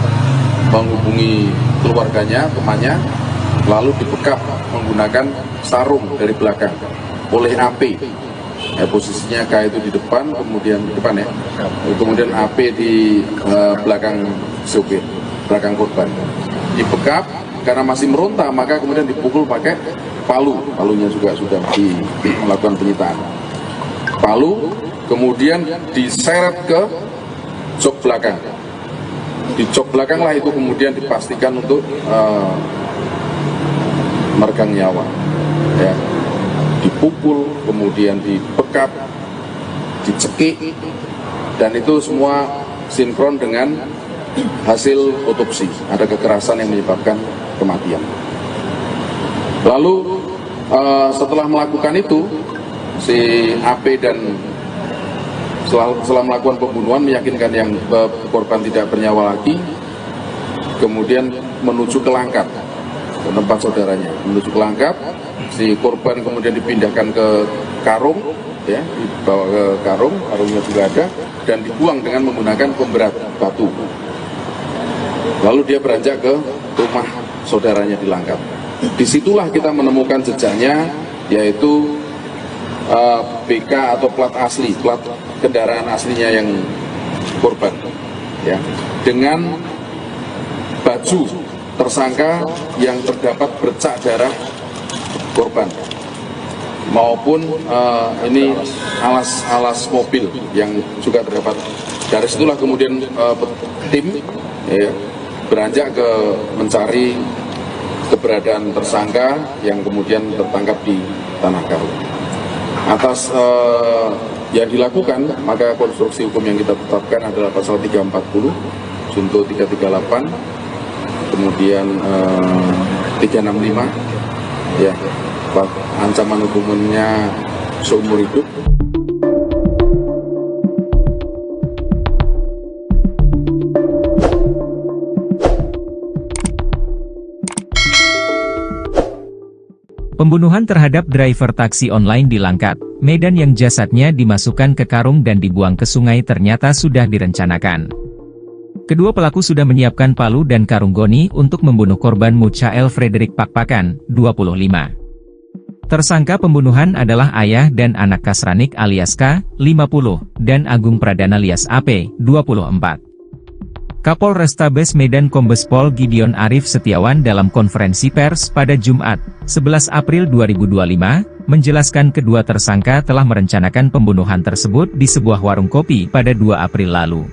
menghubungi keluarganya, temannya, lalu dibekap menggunakan sarung dari belakang oleh AP. Posisinya K itu di depan, kemudian di depan ya, kemudian AP di belakang sopir, belakang korban. Dibekap karena masih meronta, maka kemudian dipukul pakai palunya juga sudah melakukan penyitaan. Palu kemudian diseret ke jok belakang. Di jok belakang lah itu kemudian dipastikan untuk meregang nyawa. Ya. Dipukul, kemudian dibekap, dicekik, dan itu semua sinkron dengan hasil otopsi. Ada kekerasan yang menyebabkan kematian. Lalu setelah melakukan itu, si AP dan setelah melakukan pembunuhan meyakinkan yang korban tidak bernyawa lagi, kemudian menuju ke Langkat, ke tempat saudaranya. Menuju ke Langkat, si korban kemudian dipindahkan ke karung, ya, dibawa ke karungnya juga ada, dan dibuang dengan menggunakan pemberat batu. Lalu dia beranjak ke rumah saudaranya di Langkat. Disitulah kita menemukan jejaknya, yaitu BK atau plat asli, plat kendaraan aslinya yang korban, ya, dengan baju tersangka yang terdapat bercak darah korban, maupun ini alas mobil yang juga terdapat. Dari situlah kemudian tim ya, beranjak ke mencari keberadaan tersangka yang kemudian tertangkap di Tanah Karo. Atas yang dilakukan, maka konstruksi hukum yang kita tetapkan adalah pasal 340, junto 338, kemudian 365, ya, ancaman hukumannya seumur hidup. Pembunuhan terhadap driver taksi online di Langkat, Medan yang jasadnya dimasukkan ke karung dan dibuang ke sungai ternyata sudah direncanakan. Kedua pelaku sudah menyiapkan palu dan karung goni untuk membunuh korban Muchael Frederick Pakpakan, 25. Tersangka pembunuhan adalah ayah dan anak Kasranik alias K, 50, dan Agung Pradana alias AP, 24. Kapolrestabes Medan Kombes Pol Gideon Arif Setiawan dalam konferensi pers pada Jumat, 11 April 2025, menjelaskan kedua tersangka telah merencanakan pembunuhan tersebut di sebuah warung kopi pada 2 April lalu.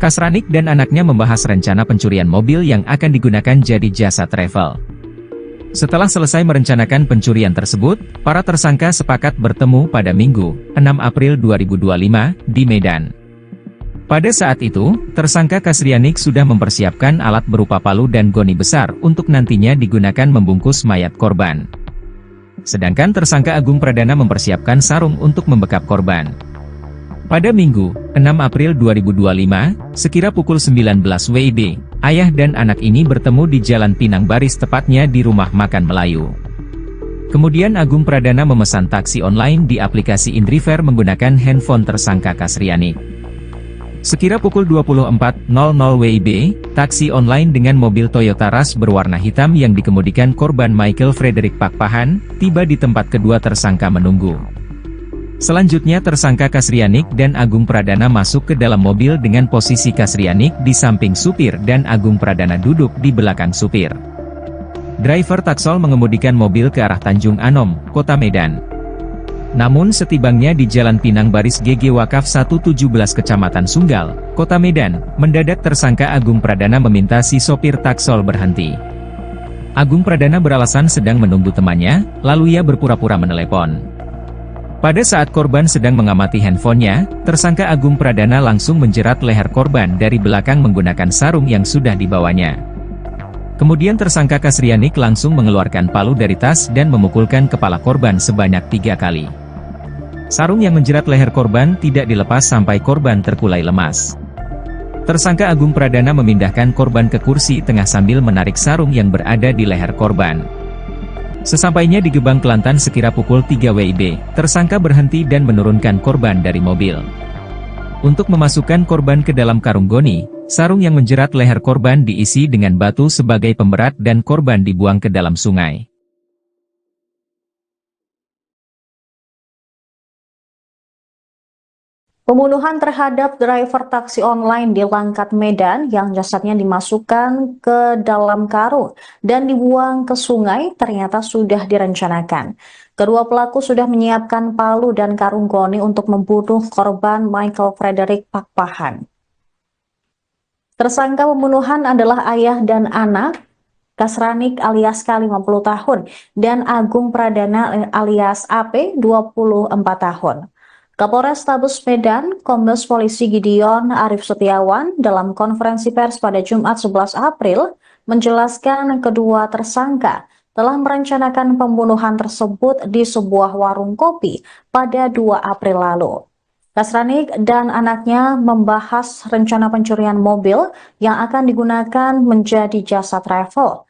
Kasranik dan anaknya membahas rencana pencurian mobil yang akan digunakan jadi jasa travel. Setelah selesai merencanakan pencurian tersebut, para tersangka sepakat bertemu pada Minggu, 6 April 2025, di Medan. Pada saat itu, tersangka Kasrianik sudah mempersiapkan alat berupa palu dan goni besar untuk nantinya digunakan membungkus mayat korban. Sedangkan tersangka Agung Pradana mempersiapkan sarung untuk membekap korban. Pada Minggu, 6 April 2025, sekira pukul 19 WIB, ayah dan anak ini bertemu di Jalan Pinang Baris tepatnya di rumah makan Melayu. Kemudian Agung Pradana memesan taksi online di aplikasi Indriver menggunakan handphone tersangka Kasrianik. Sekira pukul 24.00 WIB, taksi online dengan mobil Toyota Rush berwarna hitam yang dikemudikan korban Michael Frederick Pakpahan, tiba di tempat kedua tersangka menunggu. Selanjutnya tersangka Kasrianik dan Agung Pradana masuk ke dalam mobil dengan posisi Kasrianik di samping supir dan Agung Pradana duduk di belakang supir. Driver taksol mengemudikan mobil ke arah Tanjung Anom, Kota Medan. Namun setibanya di Jalan Pinang Baris GG Wakaf 117 Kecamatan Sunggal, Kota Medan, mendadak tersangka Agung Pradana meminta si sopir taksol berhenti. Agung Pradana beralasan sedang menunggu temannya, lalu ia berpura-pura menelepon. Pada saat korban sedang mengamati handphonenya, tersangka Agung Pradana langsung menjerat leher korban dari belakang menggunakan sarung yang sudah dibawanya. Kemudian tersangka Kasrianik langsung mengeluarkan palu dari tas dan memukulkan kepala korban sebanyak 3 kali. Sarung yang menjerat leher korban tidak dilepas sampai korban terkulai lemas. Tersangka Agung Pradana memindahkan korban ke kursi tengah sambil menarik sarung yang berada di leher korban. Sesampainya di Gebang Kelantan sekira pukul 3 WIB, tersangka berhenti dan menurunkan korban dari mobil. Untuk memasukkan korban ke dalam karung goni, sarung yang menjerat leher korban diisi dengan batu sebagai pemberat dan korban dibuang ke dalam sungai. Pembunuhan terhadap driver taksi online di Langkat Medan yang jasadnya dimasukkan ke dalam karung dan dibuang ke sungai ternyata sudah direncanakan. Kedua pelaku sudah menyiapkan palu dan karung goni untuk membunuh korban Michael Frederick Pakpahan. Tersangka pembunuhan adalah ayah dan anak, Kasranik alias K 50 tahun dan Agung Pradana alias AP 24 tahun. Kapolres Tabes Medan, Kombes Polisi Gideon Arif Setiawan dalam konferensi pers pada Jumat 11 April menjelaskan kedua tersangka telah merencanakan pembunuhan tersebut di sebuah warung kopi pada 2 April lalu. Kasranik dan anaknya membahas rencana pencurian mobil yang akan digunakan menjadi jasa travel.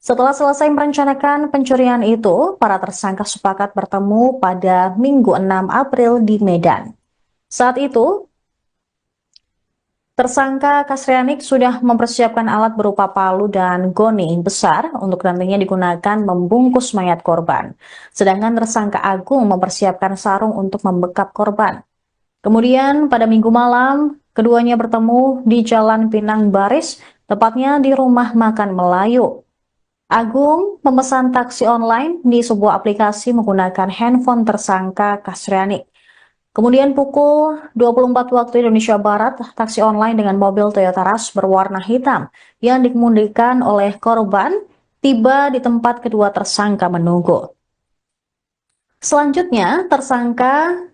Setelah selesai merencanakan pencurian itu, para tersangka sepakat bertemu pada Minggu 6 April di Medan. Saat itu, tersangka Kasrianik sudah mempersiapkan alat berupa palu dan goni besar untuk nantinya digunakan membungkus mayat korban. Sedangkan tersangka Agung mempersiapkan sarung untuk membekap korban. Kemudian pada Minggu malam, keduanya bertemu di Jalan Pinang Baris, tepatnya di rumah makan Melayu. Agung memesan taksi online di sebuah aplikasi menggunakan handphone tersangka Kasrianik. Kemudian pukul 24 waktu Indonesia Barat, taksi online dengan mobil Toyota Rush berwarna hitam yang dikemudikan oleh korban tiba di tempat kedua tersangka menunggu. Selanjutnya, tersangka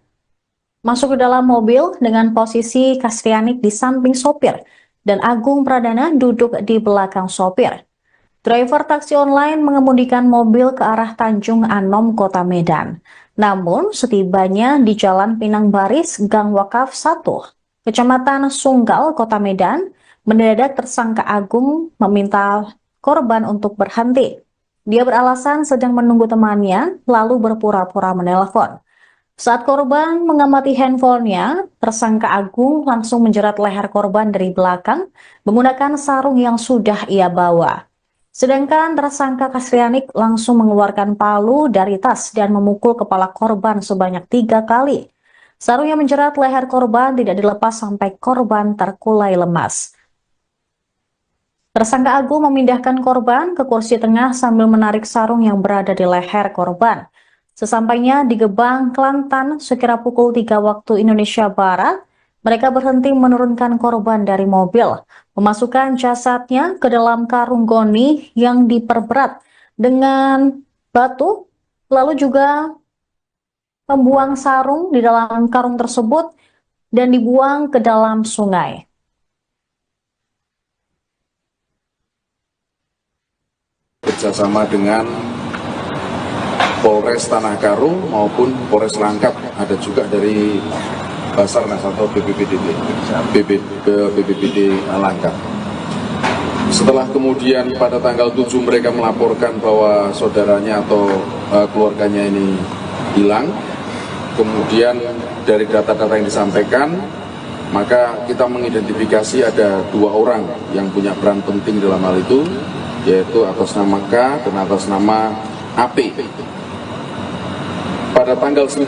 masuk ke dalam mobil dengan posisi Kasrianik di samping sopir dan Agung Pradana duduk di belakang sopir. Driver taksi online mengemudikan mobil ke arah Tanjung Anom, Kota Medan. Namun, setibanya di Jalan Pinang Baris, Gang Wakaf 1, Kecamatan Sunggal, Kota Medan, mendadak tersangka Agung meminta korban untuk berhenti. Dia beralasan sedang menunggu temannya, lalu berpura-pura menelpon. Saat korban mengamati handphonenya, tersangka Agung langsung menjerat leher korban dari belakang menggunakan sarung yang sudah ia bawa. Sedangkan tersangka Kasrianik langsung mengeluarkan palu dari tas dan memukul kepala korban sebanyak 3 kali. Sarung yang menjerat leher korban tidak dilepas sampai korban terkulai lemas. Tersangka Agung memindahkan korban ke kursi tengah sambil menarik sarung yang berada di leher korban. Sesampainya di Gebang, Kelantan, sekira pukul 3 waktu Indonesia Barat, mereka berhenti menurunkan korban dari mobil, memasukkan jasadnya ke dalam karung goni yang diperberat dengan batu, lalu juga membuang sarung di dalam karung tersebut dan dibuang ke dalam sungai. Bekerjasama dengan Polres Tanah Karo maupun Polres Langkat, ada juga dari Basarnas atau BPBD Langkat. Setelah kemudian pada tanggal 7 mereka melaporkan bahwa saudaranya atau keluarganya ini hilang, kemudian dari data-data yang disampaikan, maka kita mengidentifikasi ada 2 orang yang punya peran penting dalam hal itu, yaitu atas nama K dan atas nama AP. Pada tanggal 9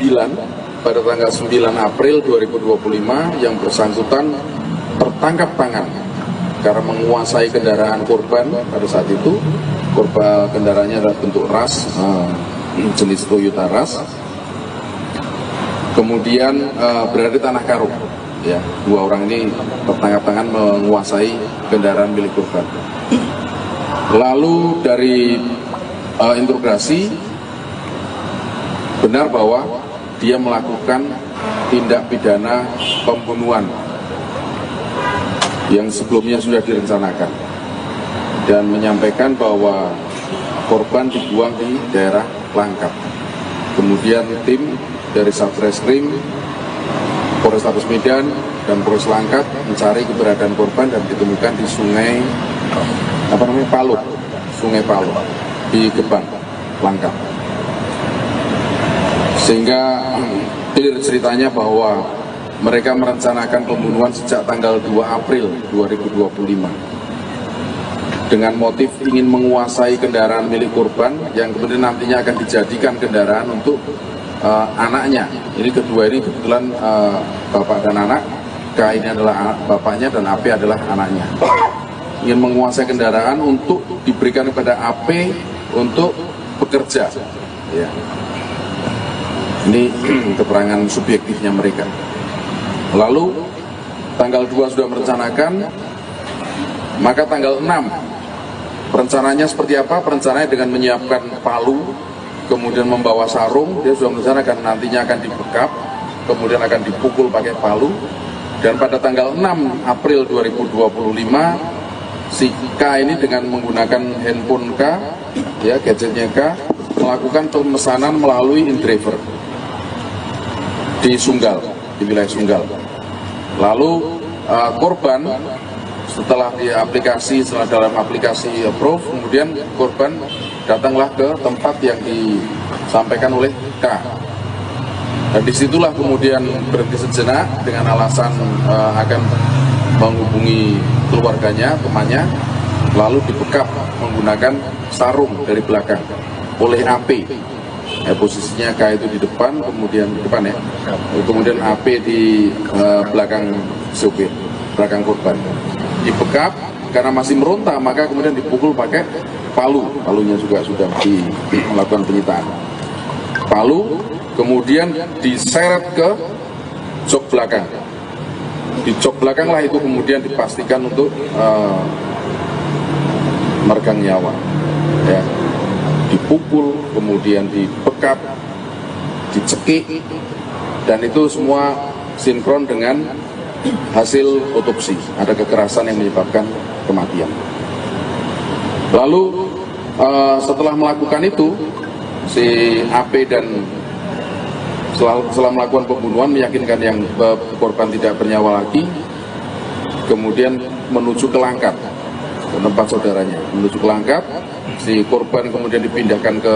April 2025 yang bersangkutan tertangkap tangan karena menguasai kendaraan korban. Pada saat itu korban kendaraannya adalah bentuk ras, jenis Toyota Ras. Kemudian berada di Tanah Karo, ya, 2 orang ini tertangkap tangan menguasai kendaraan milik korban. Lalu dari interogasi benar bahwa dia melakukan tindak pidana pembunuhan yang sebelumnya sudah direncanakan dan menyampaikan bahwa korban dibuang di daerah Langkat. Kemudian tim dari Satreskrim, Polrestabes Medan dan Polres Langkat mencari keberadaan korban dan ditemukan di Sungai Palu di Gebang, Langkat. Sehingga clear ceritanya bahwa mereka merencanakan pembunuhan sejak tanggal 2 April 2025 dengan motif ingin menguasai kendaraan milik korban yang kemudian nantinya akan dijadikan kendaraan untuk anaknya. Ini kedua ini kebetulan bapak dan anak. K ini adalah bapaknya dan AP adalah anaknya. Ingin menguasai kendaraan untuk diberikan kepada AP untuk bekerja. Ya. Ini keterangan subjektifnya mereka. Lalu tanggal 2 sudah merencanakan, maka tanggal 6 perencanaannya seperti apa? Perencanaannya dengan menyiapkan palu, kemudian membawa sarung. Dia sudah merencanakan nantinya akan dibekap, kemudian akan dipukul pakai palu. Dan pada tanggal 6 April 2025, si K ini dengan menggunakan handphone K, ya, gadgetnya K, melakukan pemesanan melalui InDriver di Sunggal, di wilayah Sunggal. Lalu korban setelah dalam aplikasi approve, kemudian korban datanglah ke tempat yang disampaikan oleh K. Dan disitulah kemudian berhenti sejenak dengan alasan akan menghubungi keluarganya, temannya, lalu dibekap menggunakan sarung dari belakang oleh AP. Posisinya K itu di depan, kemudian kemudian AP di belakang sopir, belakang korban. Dibekap karena masih meronta, maka kemudian dipukul pakai palunya juga sudah melakukan penyitaan. Palu kemudian diseret ke jok belakang. Di jok belakang lah itu kemudian dipastikan untuk meregang nyawa. Ya. Dipukul, kemudian dibekap, dicekik, dan itu semua sinkron dengan hasil otopsi. Ada kekerasan yang menyebabkan kematian. Lalu setelah melakukan itu, si AP dan setelah melakukan pembunuhan meyakinkan yang korban tidak bernyawa lagi, kemudian menuju ke Langkat, ke tempat saudaranya. Menuju ke Langkat, si korban kemudian dipindahkan ke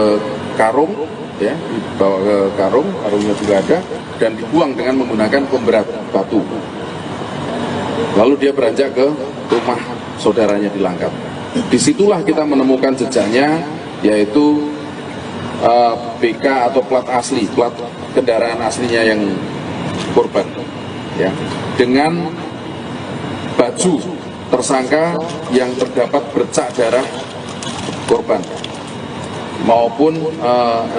karung, ya, dibawa ke karungnya juga ada, dan dibuang dengan menggunakan pemberat batu. Lalu dia beranjak ke rumah saudaranya di Langkat. Disitulah kita menemukan jejaknya, yaitu BK atau plat asli, plat kendaraan aslinya yang korban, ya, dengan baju tersangka yang terdapat bercak darah korban, maupun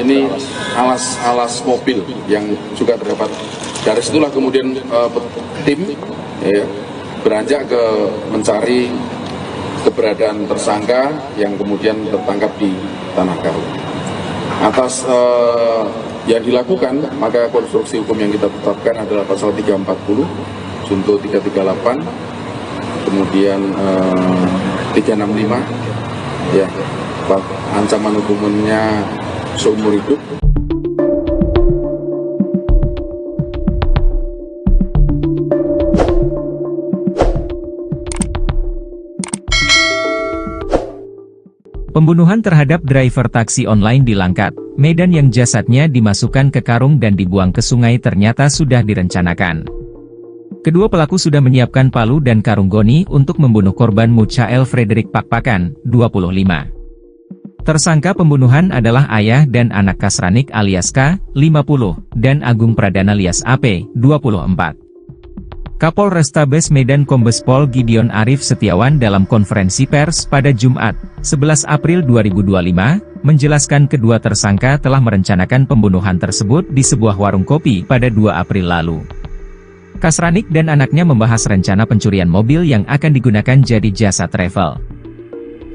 ini alas mobil yang juga terdapat. Dari situlah kemudian tim, ya, beranjak ke mencari keberadaan tersangka yang kemudian tertangkap di Tanah Karo. Atas yang dilakukan, maka konstruksi hukum yang kita tetapkan adalah pasal 340, junto 338, kemudian 365, ya, ancaman hukumannya seumur hidup. Pembunuhan terhadap driver taksi online di Langkat, Medan yang jasadnya dimasukkan ke karung dan dibuang ke sungai ternyata sudah direncanakan. Kedua pelaku sudah menyiapkan palu dan karung goni untuk membunuh korban Muchael Frederick Pakpakan, 25. Tersangka pembunuhan adalah ayah dan anak Kasranik alias K, 50, dan Agung Pradana alias AP, 24. Kapolrestabes Medan Kombes Pol Gideon Arif Setiawan dalam konferensi pers pada Jumat, 11 April 2025, menjelaskan kedua tersangka telah merencanakan pembunuhan tersebut di sebuah warung kopi pada 2 April lalu. Kasranik dan anaknya membahas rencana pencurian mobil yang akan digunakan jadi jasa travel.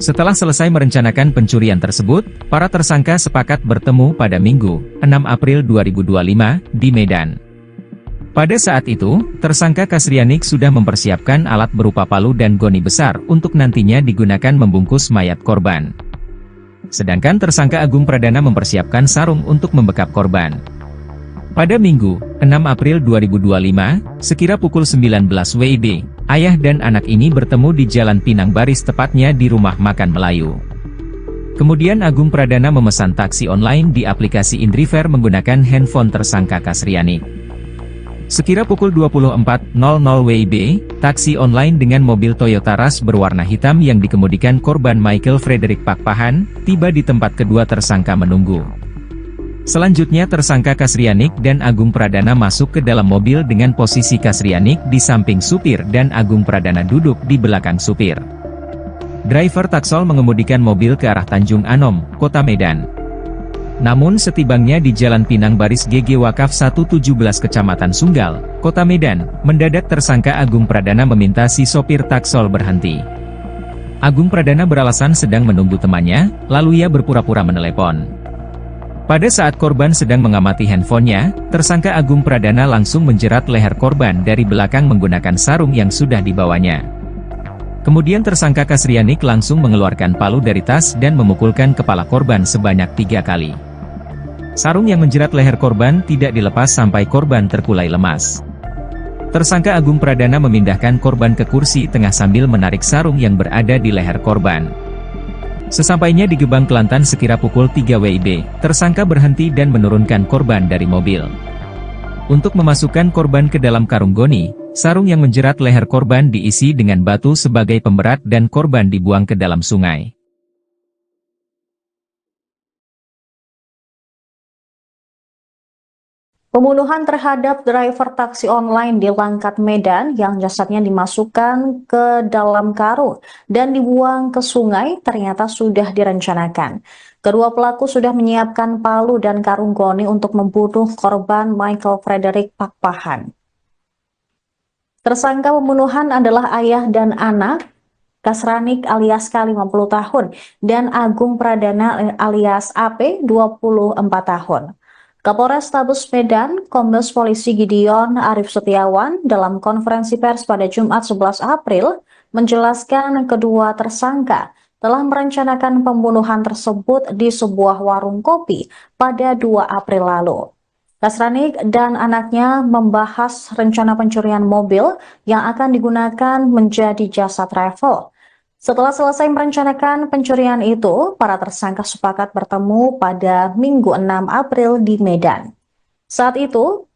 Setelah selesai merencanakan pencurian tersebut, para tersangka sepakat bertemu pada Minggu, 6 April 2025, di Medan. Pada saat itu, tersangka Kasrianik sudah mempersiapkan alat berupa palu dan goni besar untuk nantinya digunakan membungkus mayat korban. Sedangkan tersangka Agung Pradana mempersiapkan sarung untuk membekap korban. Pada Minggu, 6 April 2025, sekira pukul 19 WIB, ayah dan anak ini bertemu di Jalan Pinang Baris tepatnya di rumah makan Melayu. Kemudian Agung Pradana memesan taksi online di aplikasi Indriver menggunakan handphone tersangka Kasrianik. Sekira pukul 24.00 WIB, taksi online dengan mobil Toyota Rush berwarna hitam yang dikemudikan korban Michael Frederick Pakpahan, tiba di tempat kedua tersangka menunggu. Selanjutnya tersangka Kasrianik dan Agung Pradana masuk ke dalam mobil dengan posisi Kasrianik di samping supir dan Agung Pradana duduk di belakang supir. Driver taksol mengemudikan mobil ke arah Tanjung Anom, Kota Medan. Namun setibanya di Jalan Pinang Baris GG Wakaf 117 Kecamatan Sunggal, Kota Medan, mendadak tersangka Agung Pradana meminta si sopir taksol berhenti. Agung Pradana beralasan sedang menunggu temannya, lalu ia berpura-pura menelepon. Pada saat korban sedang mengamati handphonenya, tersangka Agung Pradana langsung menjerat leher korban dari belakang menggunakan sarung yang sudah dibawanya. Kemudian tersangka Kasrianik langsung mengeluarkan palu dari tas dan memukulkan kepala korban sebanyak 3 kali. Sarung yang menjerat leher korban tidak dilepas sampai korban terkulai lemas. Tersangka Agung Pradana memindahkan korban ke kursi tengah sambil menarik sarung yang berada di leher korban. Sesampainya di Gebang Kelantan sekira pukul 3 WIB, tersangka berhenti dan menurunkan korban dari mobil. Untuk memasukkan korban ke dalam karung goni, sarung yang menjerat leher korban diisi dengan batu sebagai pemberat dan korban dibuang ke dalam sungai. Pembunuhan terhadap driver taksi online di Langkat Medan yang jasadnya dimasukkan ke dalam karung dan dibuang ke sungai ternyata sudah direncanakan. Kedua pelaku sudah menyiapkan palu dan karung goni untuk membunuh korban Michael Frederick Pakpahan. Tersangka pembunuhan adalah ayah dan anak Kasranik alias K 50 tahun dan Agung Pradana alias AP 24 tahun. Kapolrestabes Medan, Kombes Polisi Gideon Arif Setiawan dalam konferensi pers pada Jumat 11 April menjelaskan kedua tersangka telah merencanakan pembunuhan tersebut di sebuah warung kopi pada 2 April lalu. Kasranik dan anaknya membahas rencana pencurian mobil yang akan digunakan menjadi jasa travel. Setelah selesai merencanakan pencurian itu, para tersangka sepakat bertemu pada Minggu 6 April di Medan. Saat itu,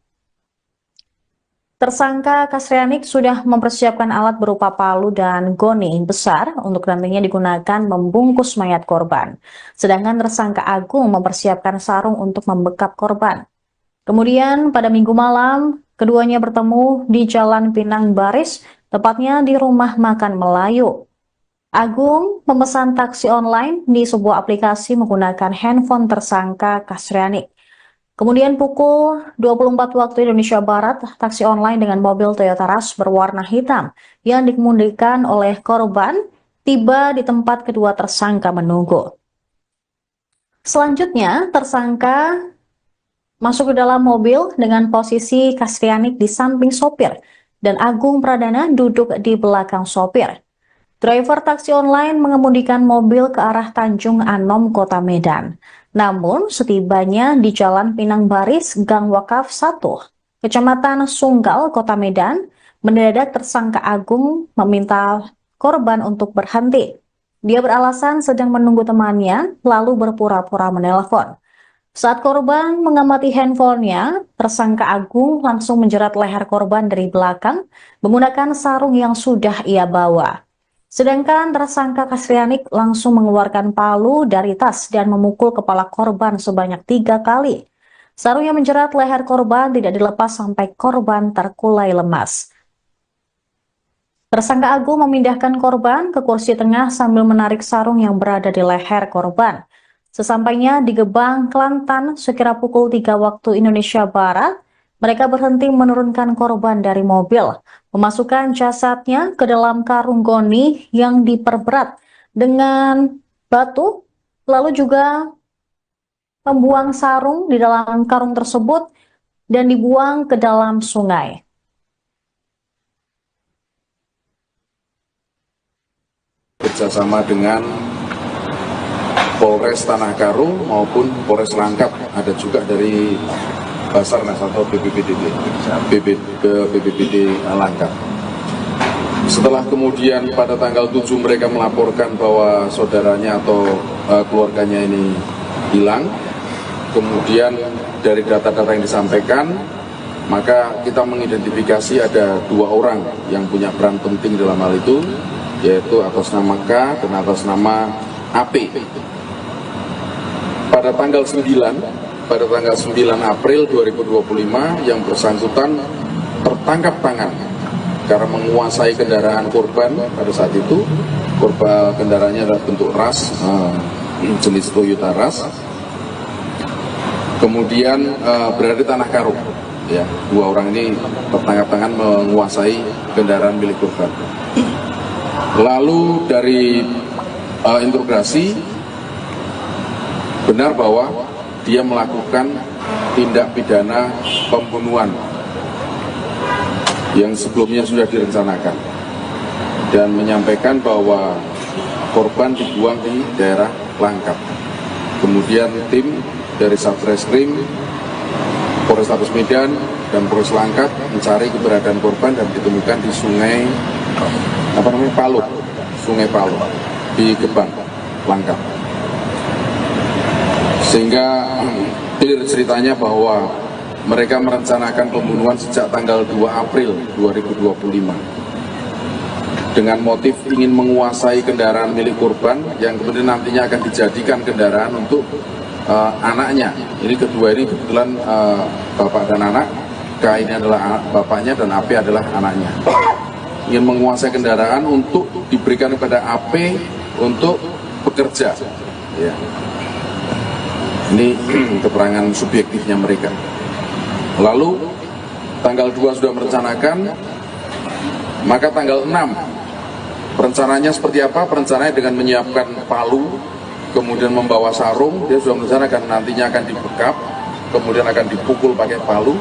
tersangka Kasrianik sudah mempersiapkan alat berupa palu dan goni besar untuk nantinya digunakan membungkus mayat korban. Sedangkan tersangka Agung mempersiapkan sarung untuk membekap korban. Kemudian pada Minggu malam, keduanya bertemu di Jalan Pinang Baris, tepatnya di rumah makan Melayu. Agung memesan taksi online di sebuah aplikasi menggunakan handphone tersangka Kasrianik. Kemudian pukul 24 waktu Indonesia Barat, taksi online dengan mobil Toyota Rush berwarna hitam yang dikemudikan oleh korban tiba di tempat kedua tersangka menunggu. Selanjutnya, tersangka masuk ke dalam mobil dengan posisi Kasrianik di samping sopir dan Agung Pradana duduk di belakang sopir. Driver taksi online mengemudikan mobil ke arah Tanjung Anom, Kota Medan. Namun, setibanya di Jalan Pinang Baris, Gang Wakaf 1, Kecamatan Sunggal, Kota Medan, mendadak tersangka Agung meminta korban untuk berhenti. Dia beralasan sedang menunggu temannya, lalu berpura-pura menelpon. Saat korban mengamati handphonenya, tersangka Agung langsung menjerat leher korban dari belakang menggunakan sarung yang sudah ia bawa. Sedangkan tersangka Kasrianik langsung mengeluarkan palu dari tas dan memukul kepala korban sebanyak 3 kali. Sarung yang menjerat leher korban tidak dilepas sampai korban terkulai lemas. Tersangka Agung memindahkan korban ke kursi tengah sambil menarik sarung yang berada di leher korban. Sesampainya di Gebang, Kelantan, sekira pukul 3 waktu Indonesia Barat, mereka berhenti menurunkan korban dari mobil, memasukkan jasadnya ke dalam karung goni yang diperberat dengan batu, lalu juga membuang sarung di dalam karung tersebut dan dibuang ke dalam sungai. Bekerjasama dengan Polres Tanah Karo maupun Polres Langkat, ada juga dari Basarnas atau BPBD Langkat. Setelah kemudian pada tanggal 7 mereka melaporkan bahwa saudaranya atau keluarganya ini hilang, kemudian dari data-data yang disampaikan, maka kita mengidentifikasi ada 2 orang yang punya peran penting dalam hal itu, yaitu atas nama K dan atas nama AP. Pada tanggal 9 April 2025 yang bersangkutan tertangkap tangan karena menguasai kendaraan korban. Pada saat itu korban kendaraannya adalah bentuk ras, jenis Toyota Ras, kemudian berada di Tanah Karo. Ya, 2 orang ini tertangkap tangan menguasai kendaraan milik korban. Lalu dari interogasi benar bahwa dia melakukan tindak pidana pembunuhan yang sebelumnya sudah direncanakan dan menyampaikan bahwa korban dibuang di daerah Langkat. Kemudian tim dari Satreskrim, Polrestabes Medan dan Polres Langkat mencari keberadaan korban dan ditemukan di Sungai Palu di Gebang, Langkat. Sehingga clear ceritanya bahwa mereka merencanakan pembunuhan sejak tanggal 2 April 2025 dengan motif ingin menguasai kendaraan milik korban yang kemudian nantinya akan dijadikan kendaraan untuk anaknya. Ini kedua ini kebetulan bapak dan anak. K ini adalah bapaknya dan AP adalah anaknya. Ingin menguasai kendaraan untuk diberikan kepada AP untuk bekerja. Ya. Ini keterangan subjektifnya mereka. Lalu tanggal 2 sudah merencanakan, maka tanggal 6 perencanaannya seperti apa? Perencanaannya dengan menyiapkan palu, kemudian membawa sarung. Dia sudah merencanakan nantinya akan dibekap, kemudian akan dipukul pakai palu.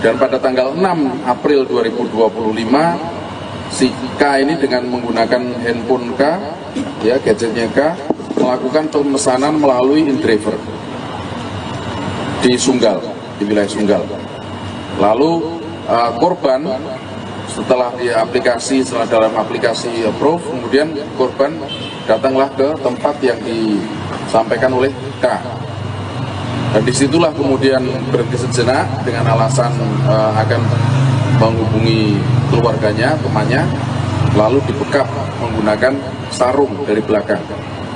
Dan pada tanggal 6 April 2025, si K ini dengan menggunakan handphone K, ya gadgetnya K, melakukan pemesanan melalui InDriver di Sunggal, di wilayah Sunggal. Lalu korban setelah dalam aplikasi approve, kemudian korban datanglah ke tempat yang disampaikan oleh K. Dan disitulah kemudian berhenti sejenak dengan alasan akan menghubungi keluarganya, temannya, lalu dibekap menggunakan sarung dari belakang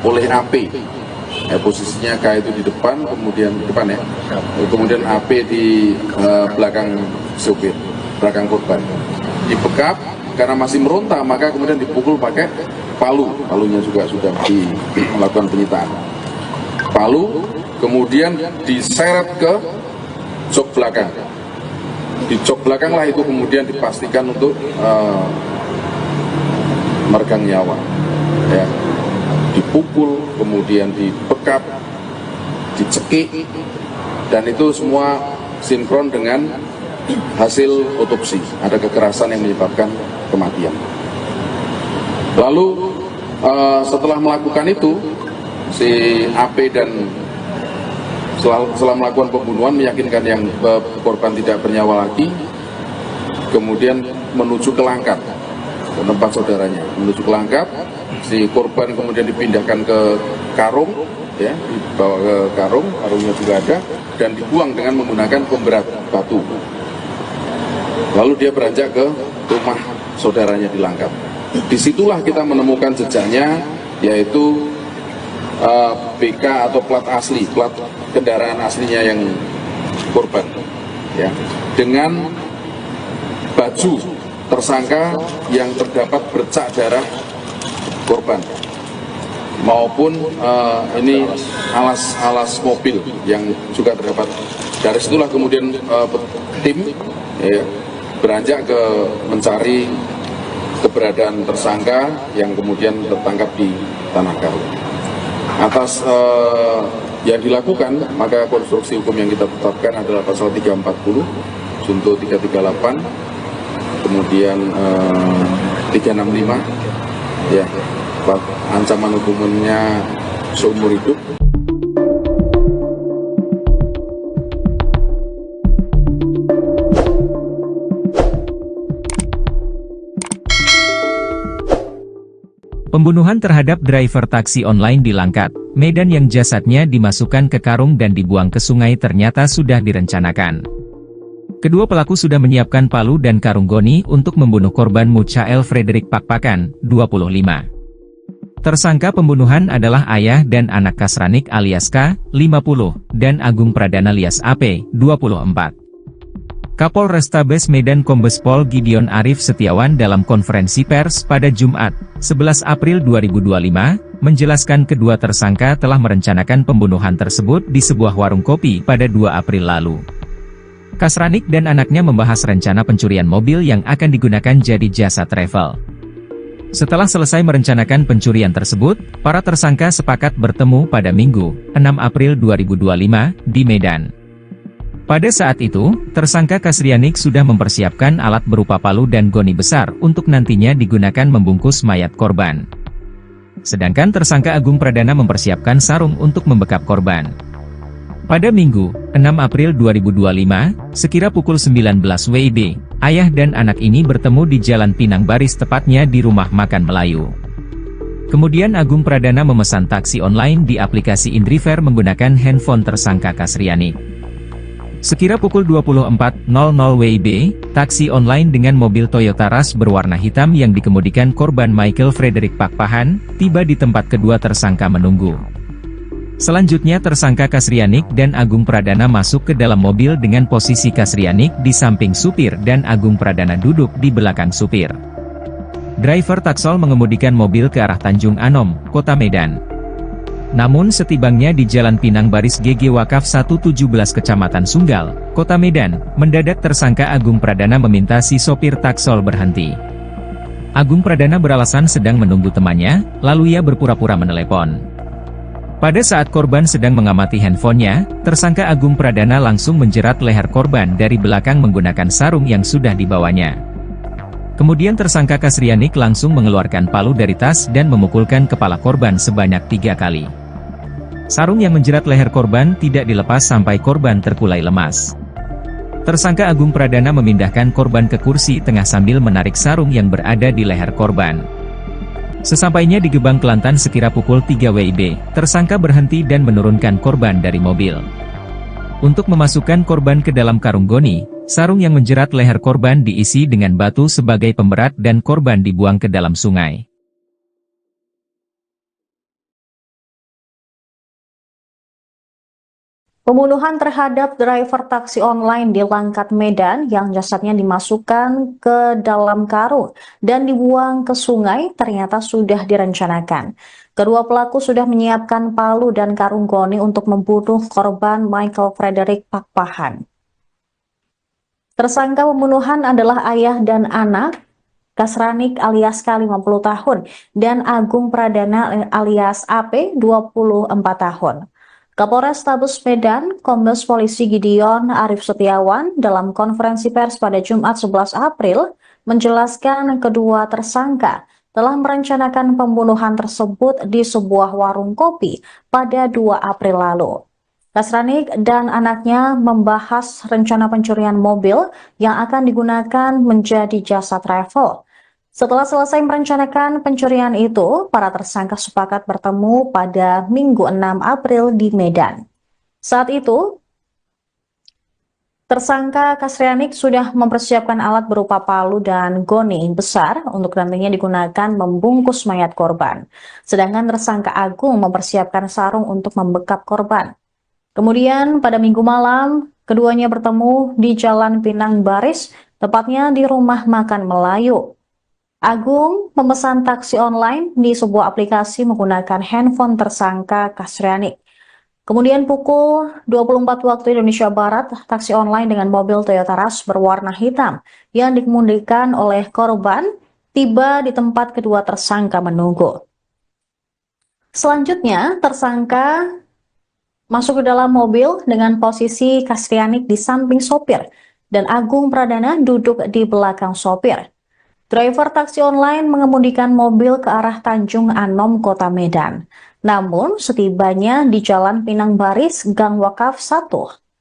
oleh AP. Posisinya K itu di depan, kemudian kemudian AP di belakang sopir, belakang korban. Dibekap karena masih meronta, maka kemudian dipukul pakai palunya juga sudah melakukan penyitaan. Palu kemudian diseret ke jok belakang. Di jok belakang lah itu kemudian dipastikan untuk meregang nyawa. Ya. Dipukul, kemudian dibekap, dicekik, Dan itu semua sinkron dengan hasil otopsi, ada kekerasan yang menyebabkan kematian. Lalu setelah melakukan itu, si AP dan setelah melakukan pembunuhan meyakinkan yang korban tidak bernyawa lagi, kemudian menuju ke Langkat, ke tempat saudaranya. Menuju ke Langkat, si korban kemudian dipindahkan ke karung, ya, dibawa ke karung, karungnya juga ada, dan dibuang dengan menggunakan pemberat batu. Lalu dia beranjak ke rumah saudaranya di Langkat. Disitulah kita menemukan jejaknya, yaitu BK atau plat asli, plat kendaraan aslinya yang korban, ya, dengan baju tersangka yang terdapat bercak darah korban, maupun ini alas mobil yang juga terdapat. Dari situlah kemudian tim, ya, beranjak ke mencari keberadaan tersangka yang kemudian tertangkap di Tanah Karo. Atas yang dilakukan, maka konstruksi hukum yang kita tetapkan adalah pasal 340, junto 338, kemudian 365, ya, ancaman hukumannya seumur hidup. Pembunuhan terhadap driver taksi online di Langkat, Medan yang jasadnya dimasukkan ke karung dan dibuang ke sungai ternyata sudah direncanakan. Kedua pelaku sudah menyiapkan palu dan karung goni untuk membunuh korban Muchael Frederick Pakpakan, 25. Tersangka pembunuhan adalah ayah dan anak Kasranik alias K, 50, dan Agung Pradana alias AP, 24. Kapolrestabes Medan Kombes Pol Gideon Arif Setiawan dalam konferensi pers pada Jumat, 11 April 2025, menjelaskan kedua tersangka telah merencanakan pembunuhan tersebut di sebuah warung kopi pada 2 April lalu. Kasranik dan anaknya membahas rencana pencurian mobil yang akan digunakan jadi jasa travel. Setelah selesai merencanakan pencurian tersebut, para tersangka sepakat bertemu pada Minggu, 6 April 2025, di Medan. Pada saat itu, tersangka Kasrianik sudah mempersiapkan alat berupa palu dan goni besar untuk nantinya digunakan membungkus mayat korban. Sedangkan tersangka Agung Pradana mempersiapkan sarung untuk membekap korban. Pada Minggu, 6 April 2025, sekira pukul 19 WIB, ayah dan anak ini bertemu di Jalan Pinang Baris, tepatnya di rumah makan Melayu. Kemudian Agung Pradana memesan taksi online di aplikasi Indriver menggunakan handphone tersangka Kasrianik. Sekira pukul 24.00 WIB, taksi online dengan mobil Toyota Rush berwarna hitam yang dikemudikan korban Michael Frederick Pakpahan, tiba di tempat kedua tersangka menunggu. Selanjutnya tersangka Kasrianik dan Agung Pradana masuk ke dalam mobil dengan posisi Kasrianik di samping supir dan Agung Pradana duduk di belakang supir. Driver taksol mengemudikan mobil ke arah Tanjung Anom, Kota Medan. Namun setibanya di Jalan Pinang Baris GG Wakaf 117 Kecamatan Sunggal, Kota Medan, mendadak tersangka Agung Pradana meminta si sopir taksol berhenti. Agung Pradana beralasan sedang menunggu temannya, lalu ia berpura-pura menelepon. Pada saat korban sedang mengamati handphonenya, tersangka Agung Pradana langsung menjerat leher korban dari belakang menggunakan sarung yang sudah dibawanya. Kemudian tersangka Kasrianik langsung mengeluarkan palu dari tas dan memukulkan kepala korban sebanyak 3 kali. Sarung yang menjerat leher korban tidak dilepas sampai korban terkulai lemas. Tersangka Agung Pradana memindahkan korban ke kursi tengah sambil menarik sarung yang berada di leher korban. Sesampainya di Gebang Kelantan sekira pukul 3 WIB, tersangka berhenti dan menurunkan korban dari mobil. Untuk memasukkan korban ke dalam karung goni, sarung yang menjerat leher korban diisi dengan batu sebagai pemberat dan korban dibuang ke dalam sungai. Pembunuhan terhadap driver taksi online di Langkat Medan yang jasadnya dimasukkan ke dalam karung dan dibuang ke sungai ternyata sudah direncanakan. Kedua pelaku sudah menyiapkan palu dan karung goni untuk membunuh korban Michael Frederick Pakpahan. Tersangka pembunuhan adalah ayah dan anak Kasranik alias K 50 tahun dan Agung Pradana alias AP 24 tahun. Kapolres Tabes Medan, Kombes Polisi Gideon Arif Setiawan dalam konferensi pers pada Jumat 11 April menjelaskan kedua tersangka telah merencanakan pembunuhan tersebut di sebuah warung kopi pada 2 April lalu. Kasranik dan anaknya membahas rencana pencurian mobil yang akan digunakan menjadi jasa travel. Setelah selesai merencanakan pencurian itu, para tersangka sepakat bertemu pada Minggu 6 April di Medan. Saat itu, tersangka Kasrianik sudah mempersiapkan alat berupa palu dan goni besar untuk nantinya digunakan membungkus mayat korban. Sedangkan tersangka Agung mempersiapkan sarung untuk membekap korban. Kemudian pada Minggu malam, keduanya bertemu di Jalan Pinang Baris, tepatnya di Rumah Makan Melayu. Agung memesan taksi online di sebuah aplikasi menggunakan handphone tersangka Kasrianik. Kemudian pukul 24 waktu Indonesia Barat, taksi online dengan mobil Toyota Rush berwarna hitam yang dikemudikan oleh korban tiba di tempat kedua tersangka menunggu. Selanjutnya, tersangka masuk ke dalam mobil dengan posisi Kasrianik di samping sopir dan Agung Pradana duduk di belakang sopir. Driver taksi online mengemudikan mobil ke arah Tanjung Anom, Kota Medan. Namun, setibanya di Jalan Pinang Baris, Gang Wakaf 1,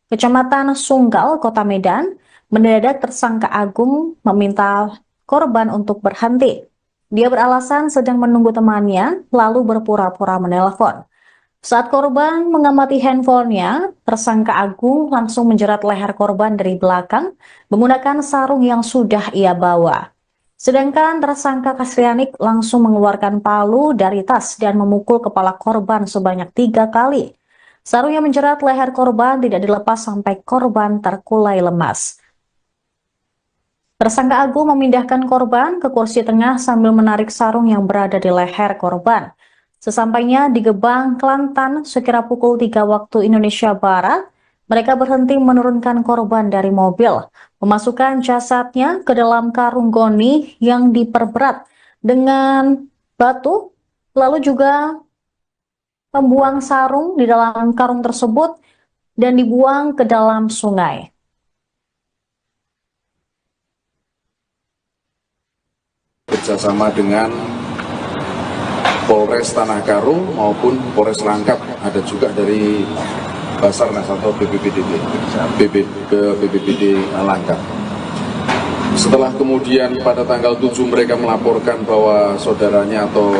Kecamatan Sunggal, Kota Medan, mendadak tersangka Agung meminta korban untuk berhenti. Dia beralasan sedang menunggu temannya, lalu berpura-pura menelpon. Saat korban mengamati handphonenya, tersangka Agung langsung menjerat leher korban dari belakang menggunakan sarung yang sudah ia bawa. Sedangkan tersangka Kasrianik langsung mengeluarkan palu dari tas dan memukul kepala korban sebanyak 3 kali. Sarung yang menjerat leher korban tidak dilepas sampai korban terkulai lemas. Tersangka Agung memindahkan korban ke kursi tengah sambil menarik sarung yang berada di leher korban. Sesampainya di Gebang, Kelantan, sekira pukul 3 waktu Indonesia Barat, mereka berhenti menurunkan korban dari mobil, memasukkan jasadnya ke dalam karung goni yang diperberat dengan batu, lalu juga membuang sarung di dalam karung tersebut dan dibuang ke dalam sungai. Bekerjasama dengan Polres Tanah Karo maupun Polres Langkat, ada juga dari Basarnas atau BPBD Langkat. Setelah kemudian pada tanggal 7 mereka melaporkan bahwa saudaranya atau